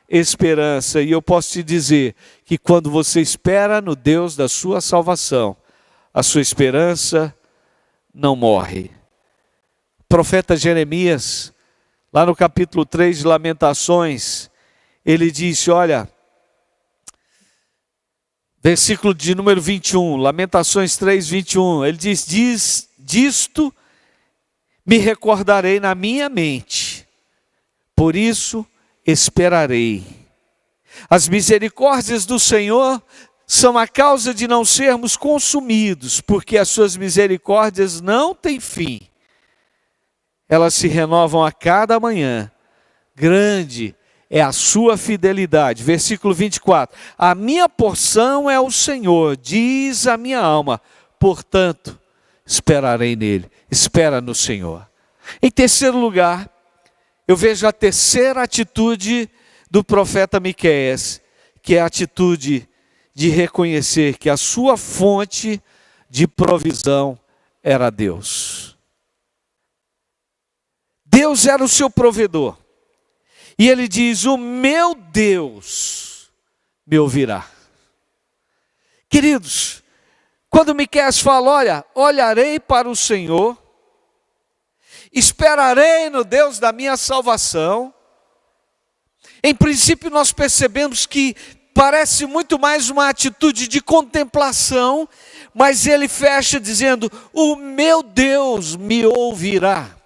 esperança. E eu posso te dizer que quando você espera no Deus da sua salvação, a sua esperança não morre. O profeta Jeremias, lá no capítulo 3 de Lamentações, ele disse, olha, versículo de número 21, Lamentações 3, 21, ele diz, disto me recordarei na minha mente, por isso esperarei. As misericórdias do Senhor são a causa de não sermos consumidos, porque as suas misericórdias não têm fim. Elas se renovam a cada manhã. Grande é a sua fidelidade. Versículo 24. A minha porção é o Senhor, diz a minha alma. Portanto, esperarei nele. Espera no Senhor. Em terceiro lugar, eu vejo a terceira atitude do profeta Miqueias, que é a atitude de reconhecer que a sua fonte de provisão era Deus. Deus era o seu provedor. E ele diz, o meu Deus me ouvirá. Queridos, quando Miqueias fala, olha, olharei para o Senhor, esperarei no Deus da minha salvação. Em princípio nós percebemos que parece muito mais uma atitude de contemplação, mas ele fecha dizendo, o meu Deus me ouvirá.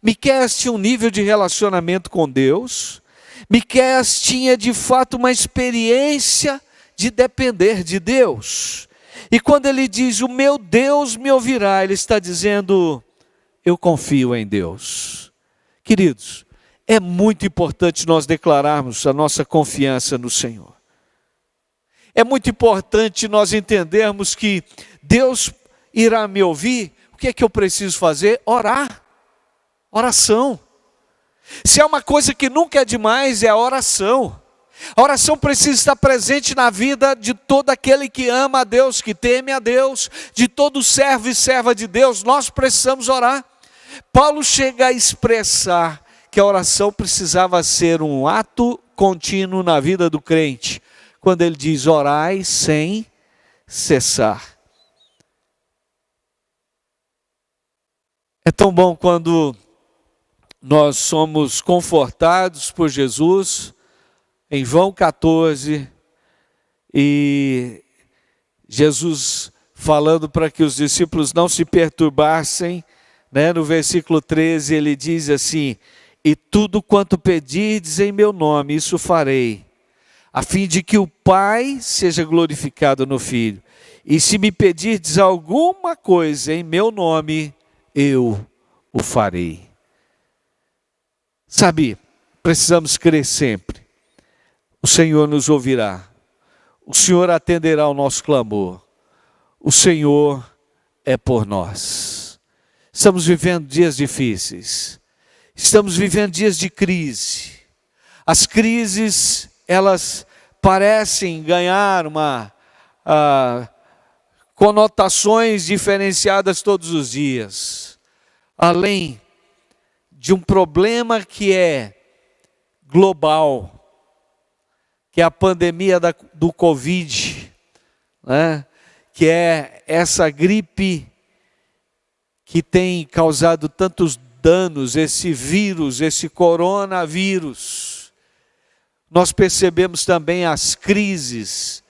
Miqueias tinha um nível de relacionamento com Deus. Miqueias tinha de fato uma experiência de depender de Deus. E quando ele diz, o meu Deus me ouvirá, ele está dizendo, eu confio em Deus. Queridos, é muito importante nós declararmos a nossa confiança no Senhor. É muito importante nós entendermos que Deus irá me ouvir. O que é que eu preciso fazer? Orar. Oração. Se há uma coisa que nunca é demais, é a oração. A oração precisa estar presente na vida de todo aquele que ama a Deus, que teme a Deus, de todo servo e serva de Deus. Nós precisamos orar. Paulo chega a expressar que a oração precisava ser um ato contínuo na vida do crente, quando ele diz, orai sem cessar. É tão bom quando nós somos confortados por Jesus, em João 14, e Jesus falando para que os discípulos não se perturbassem, né? No versículo 13 ele diz assim, e tudo quanto pedirdes em meu nome, isso farei, a fim de que o Pai seja glorificado no Filho. E se me pedirdes alguma coisa em meu nome, eu o farei. Sabe, precisamos crer sempre. O Senhor nos ouvirá. O Senhor atenderá ao nosso clamor. O Senhor é por nós. Estamos vivendo dias difíceis. Estamos vivendo dias de crise. As crises, elas parecem ganhar conotações diferenciadas todos os dias. Além de um problema que é global, que é a pandemia do Covid, né? Que é essa gripe que tem causado tantos danos, esse vírus, esse coronavírus. Nós percebemos também as crises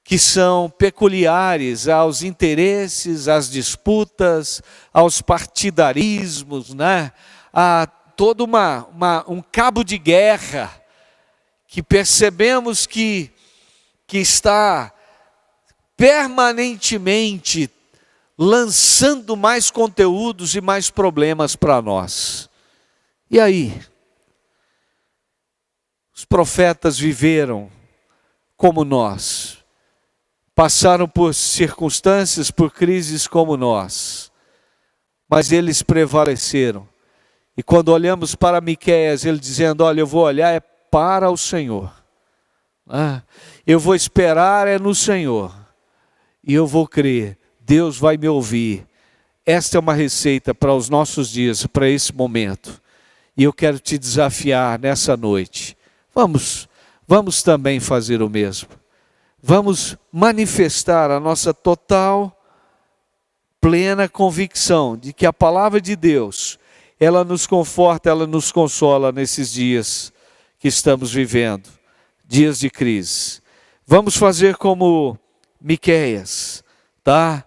que são peculiares aos interesses, às disputas, aos partidarismos, né? A todo um cabo de guerra que percebemos que está permanentemente lançando mais conteúdos e mais problemas para nós. E aí? Os profetas viveram como nós, passaram por circunstâncias, por crises como nós. mas eles prevaleceram. E quando olhamos para Miqueias, ele dizendo, olha, eu vou olhar é para o Senhor. Eu vou esperar é no Senhor. E eu vou crer, Deus vai me ouvir. Esta é uma receita para os nossos dias, para esse momento. E eu quero te desafiar nessa noite. Vamos também fazer o mesmo. Vamos manifestar a nossa total, plena convicção de que a palavra de Deus, ela nos conforta, ela nos consola nesses dias que estamos vivendo, dias de crise. Vamos fazer como Miqueias, tá?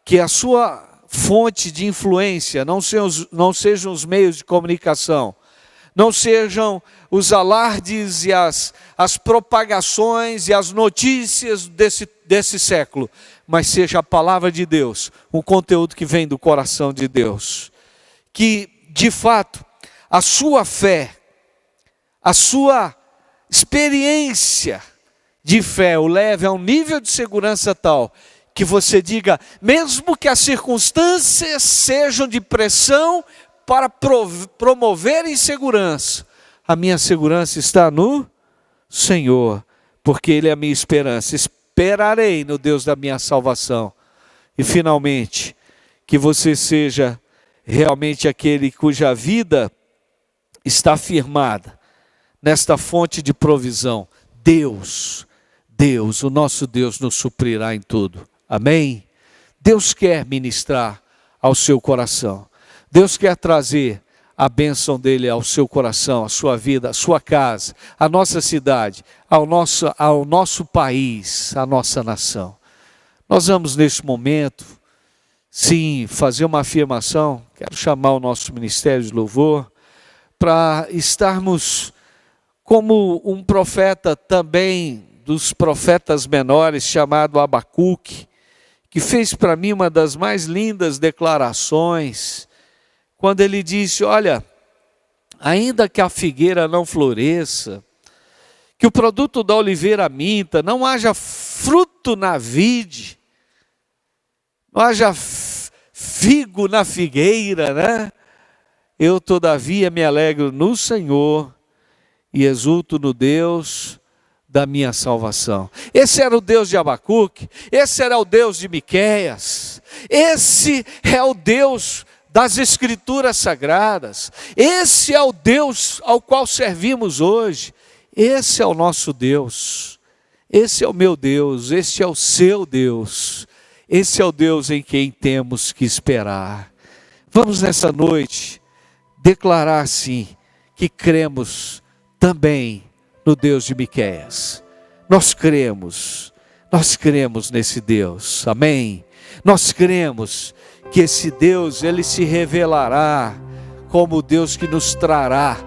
Que a sua fonte de influência não sejam os meios de comunicação, não sejam os alardes e as propagações e as notícias desse século, mas seja a palavra de Deus, um conteúdo que vem do coração de Deus. Que, de fato, a sua fé, a sua experiência de fé o leve a um nível de segurança tal, que você diga, mesmo que as circunstâncias sejam de pressão para promover insegurança, a minha segurança está no Senhor, porque Ele é a minha esperança. Esperarei no Deus da minha salvação. E finalmente, que você seja realmente aquele cuja vida está firmada nesta fonte de provisão. Deus, o nosso Deus nos suprirá em tudo. Amém? Deus quer ministrar ao seu coração. Deus quer trazer a bênção dele ao seu coração, à sua vida, à sua casa, à nossa cidade, ao nosso país, à nossa nação. Nós vamos neste momento, sim, fazer uma afirmação. Quero chamar o nosso ministério de louvor para estarmos como um profeta também, dos profetas menores, chamado Abacuque, que fez para mim uma das mais lindas declarações, quando ele disse, olha, ainda que a figueira não floresça, que o produto da oliveira minta, não haja fruto na vide, não haja figo na figueira, né? Eu todavia me alegro no Senhor e exulto no Deus da minha salvação. Esse era o Deus de Abacuque, esse era o Deus de Miqueias, esse é o Deus das Escrituras Sagradas, esse é o Deus ao qual servimos hoje, esse é o nosso Deus, esse é o meu Deus, esse é o seu Deus, esse é o Deus em quem temos que esperar. Vamos nessa noite declarar sim, que cremos também no Deus de Miqueias. Nós cremos nesse Deus, amém? Nós cremos que esse Deus, Ele se revelará como o Deus que nos trará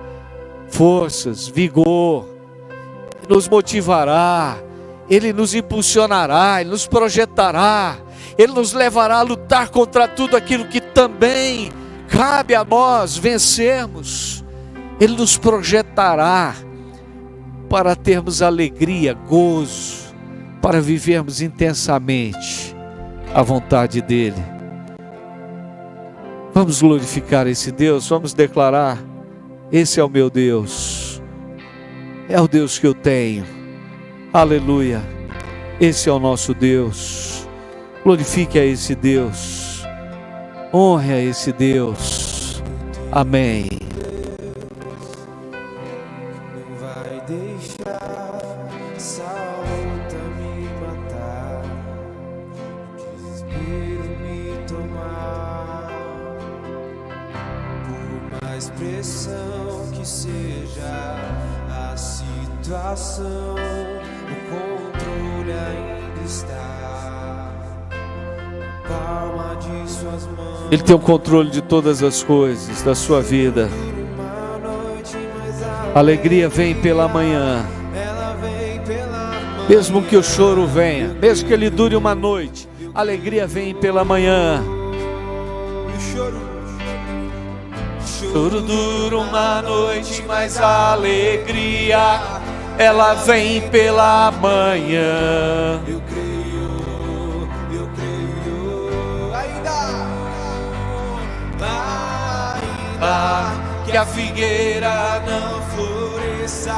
forças, vigor, nos motivará, Ele nos impulsionará, Ele nos projetará, Ele nos levará a lutar contra tudo aquilo que também cabe a nós vencermos. Ele nos projetará para termos alegria, gozo, para vivermos intensamente a vontade dEle. Vamos glorificar esse Deus, vamos declarar, esse é o meu Deus, é o Deus que eu tenho, aleluia, esse é o nosso Deus, glorifique a esse Deus, honre a esse Deus, amém. Pressão que seja a situação, o controle ainda está na palma de suas mãos. Ele tem o controle de todas as coisas da sua vida. A alegria vem pela manhã, mesmo que o choro venha, mesmo que ele dure uma noite, a alegria vem pela manhã. O choro dura uma noite, mas a alegria, ela vem pela manhã. Eu creio, ainda que a figueira não floresça,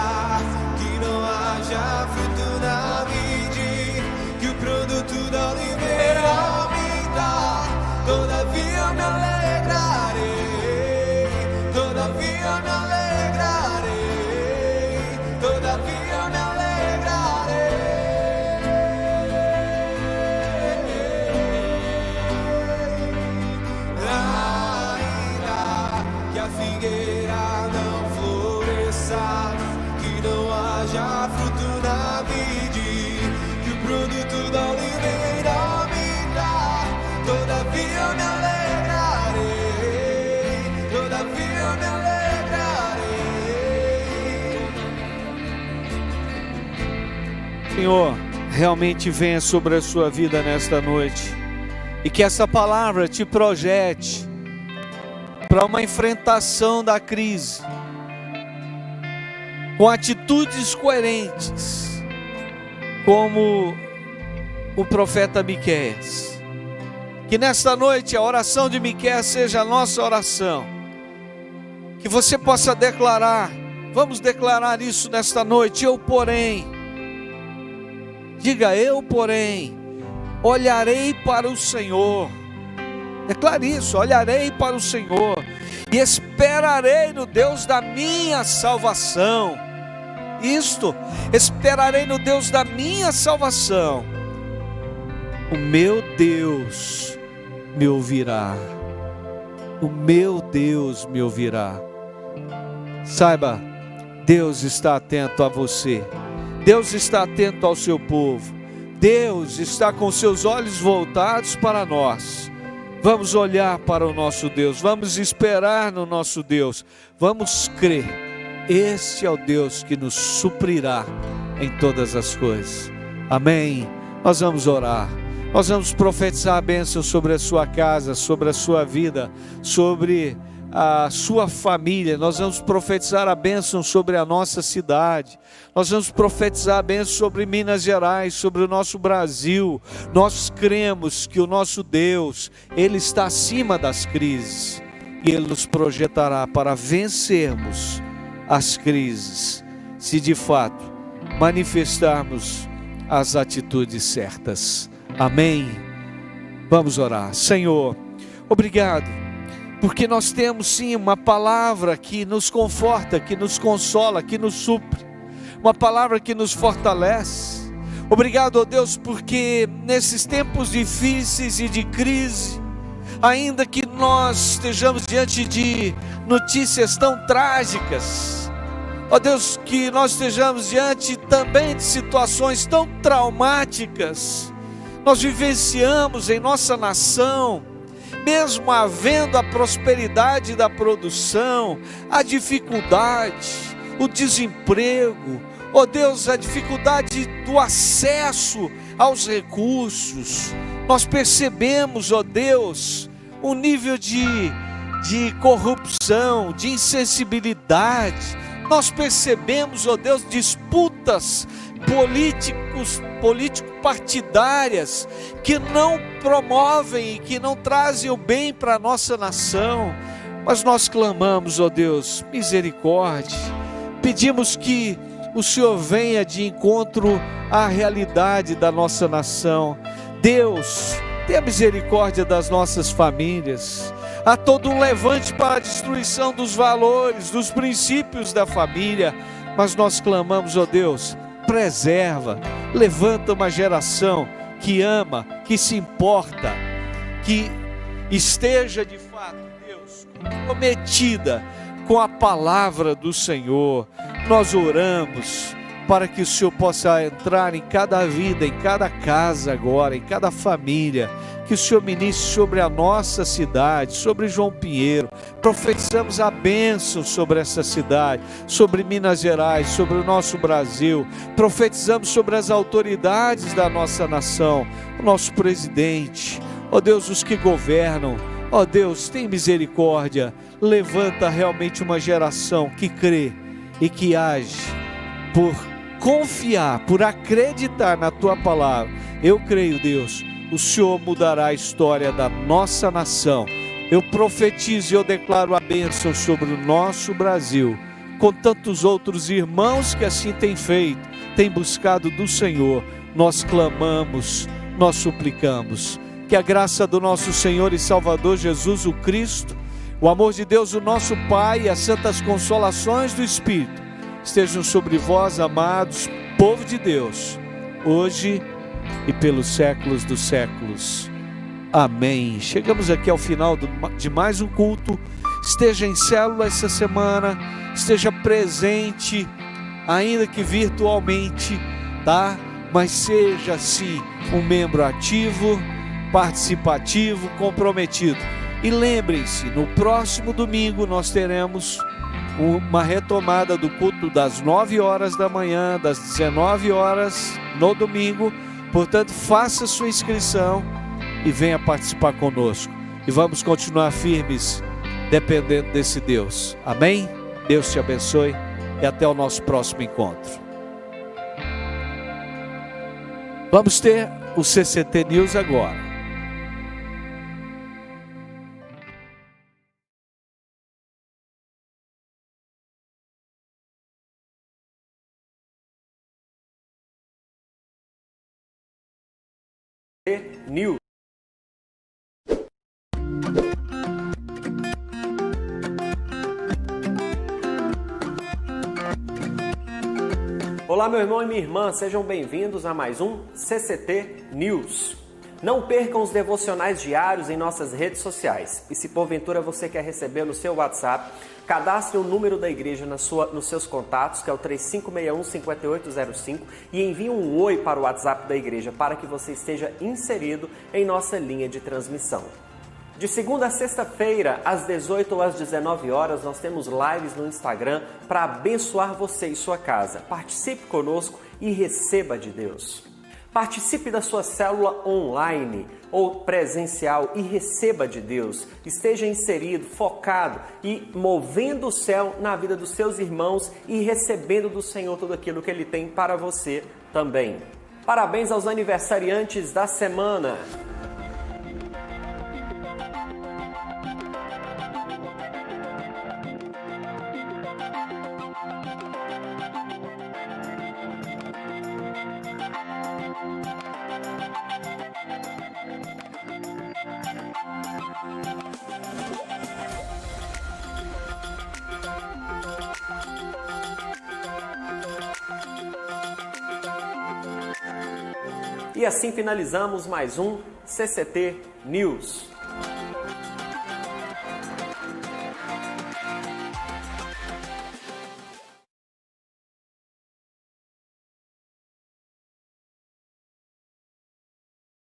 que não haja fruto na vide, que o produto da oliveira minta. Todavia eu me alegrarei, todavia eu me alegrarei, todavia eu me alegrarei. Ainda que a figueira não floresça, que não haja fruto na vide, que o produto da oliveira minta. Todavia eu me alegrarei, todavia eu me alegrarei. Senhor, realmente venha sobre a sua vida nesta noite, e que essa palavra te projete para uma enfrentação da crise, com atitudes coerentes, como o profeta Miqueias. Que nesta noite a oração de Miqueias seja a nossa oração, que você possa declarar, vamos declarar isso nesta noite: eu porém, diga eu porém, olharei para o Senhor. Declare isso: olharei para o Senhor e esperarei no Deus da minha salvação. Isto, esperarei no Deus da minha salvação. O meu Deus me ouvirá. O meu Deus me ouvirá. Saiba, Deus está atento a você. Deus está atento ao seu povo. Deus está com seus olhos voltados para nós. Vamos olhar para o nosso Deus, vamos esperar no nosso Deus, vamos crer. Este é o Deus que nos suprirá em todas as coisas. Amém? Nós vamos orar, nós vamos profetizar a bênção sobre a sua casa, sobre a sua vida, sobre a sua família. Nós vamos profetizar a bênção sobre a nossa cidade. Nós vamos profetizar a bênção sobre Minas Gerais, sobre o nosso Brasil. Nós cremos que o nosso Deus, Ele está acima das crises, e Ele nos projetará para vencermos as crises, se de fato manifestarmos as atitudes certas. Amém? Vamos orar. Senhor, obrigado, porque nós temos sim uma palavra que nos conforta, que nos consola, que nos supre, uma palavra que nos fortalece. Obrigado, ó Deus, porque nesses tempos difíceis e de crise, ainda que nós estejamos diante de notícias tão trágicas, ó Deus, que nós estejamos diante também de situações tão traumáticas, nós vivenciamos em nossa nação, mesmo havendo a prosperidade da produção, a dificuldade, o desemprego, ó Deus, a dificuldade do acesso aos recursos, nós percebemos, ó Deus, um nível de corrupção, de insensibilidade. Nós percebemos, ó Deus, disputas político-partidárias que não promovem e que não trazem o bem para a nossa nação. Mas nós clamamos, ó Deus, misericórdia. Pedimos que o Senhor venha de encontro à realidade da nossa nação. Deus, tenha misericórdia das nossas famílias. Há todo um levante para a destruição dos valores, dos princípios da família. Mas nós clamamos, ó Deus, preserva, levanta uma geração que ama, que se importa, que esteja de fato, Deus, comprometida com a palavra do Senhor. Nós oramos para que o Senhor possa entrar em cada vida, em cada casa agora, em cada família, que o Senhor ministre sobre a nossa cidade, sobre João Pinheiro. Profetizamos a bênção sobre essa cidade, sobre Minas Gerais, sobre o nosso Brasil. Profetizamos sobre as autoridades da nossa nação, o nosso presidente, ó Deus, os que governam. Ó Deus, tem misericórdia, levanta realmente uma geração que crê e que age por confiar, por acreditar na Tua palavra. Eu creio, Deus, o Senhor mudará a história da nossa nação, Eu profetizo e eu declaro a bênção sobre o nosso Brasil, com tantos outros irmãos que assim têm feito, têm buscado do Senhor. Nós clamamos, nós suplicamos, que a graça do nosso Senhor e Salvador Jesus o Cristo, o amor de Deus o nosso Pai e as santas consolações do Espírito estejam sobre vós, amados, povo de Deus, hoje e pelos séculos dos séculos. Amém. Chegamos aqui ao final de mais um culto. Esteja em célula essa semana, esteja presente, ainda que virtualmente, tá? Mas seja sim um membro ativo, participativo, comprometido. E lembrem-se, no próximo domingo nós teremos uma retomada do culto das 9 horas da manhã, das 19 horas no domingo. Portanto, faça sua inscrição e venha participar conosco. E vamos continuar firmes, dependendo desse Deus. Amém? Deus te abençoe e até o nosso próximo encontro. Vamos ter o CCT News agora. News. Olá, meu irmão e minha irmã, sejam bem-vindos a mais um CCT News. Não percam os devocionais diários em nossas redes sociais. E se porventura você quer receber no seu WhatsApp, cadastre o número da igreja nos seus contatos, que é o 3561-5805, e envie um oi para o WhatsApp da igreja para que você esteja inserido em nossa linha de transmissão. De segunda a sexta-feira, às 18 ou às 19 horas, nós temos lives no Instagram para abençoar você e sua casa. Participe conosco e receba de Deus. Participe da sua célula online ou presencial e receba de Deus. Esteja inserido, focado e movendo o céu na vida dos seus irmãos e recebendo do Senhor tudo aquilo que Ele tem para você também. Parabéns aos aniversariantes da semana. E assim finalizamos mais um CCT News.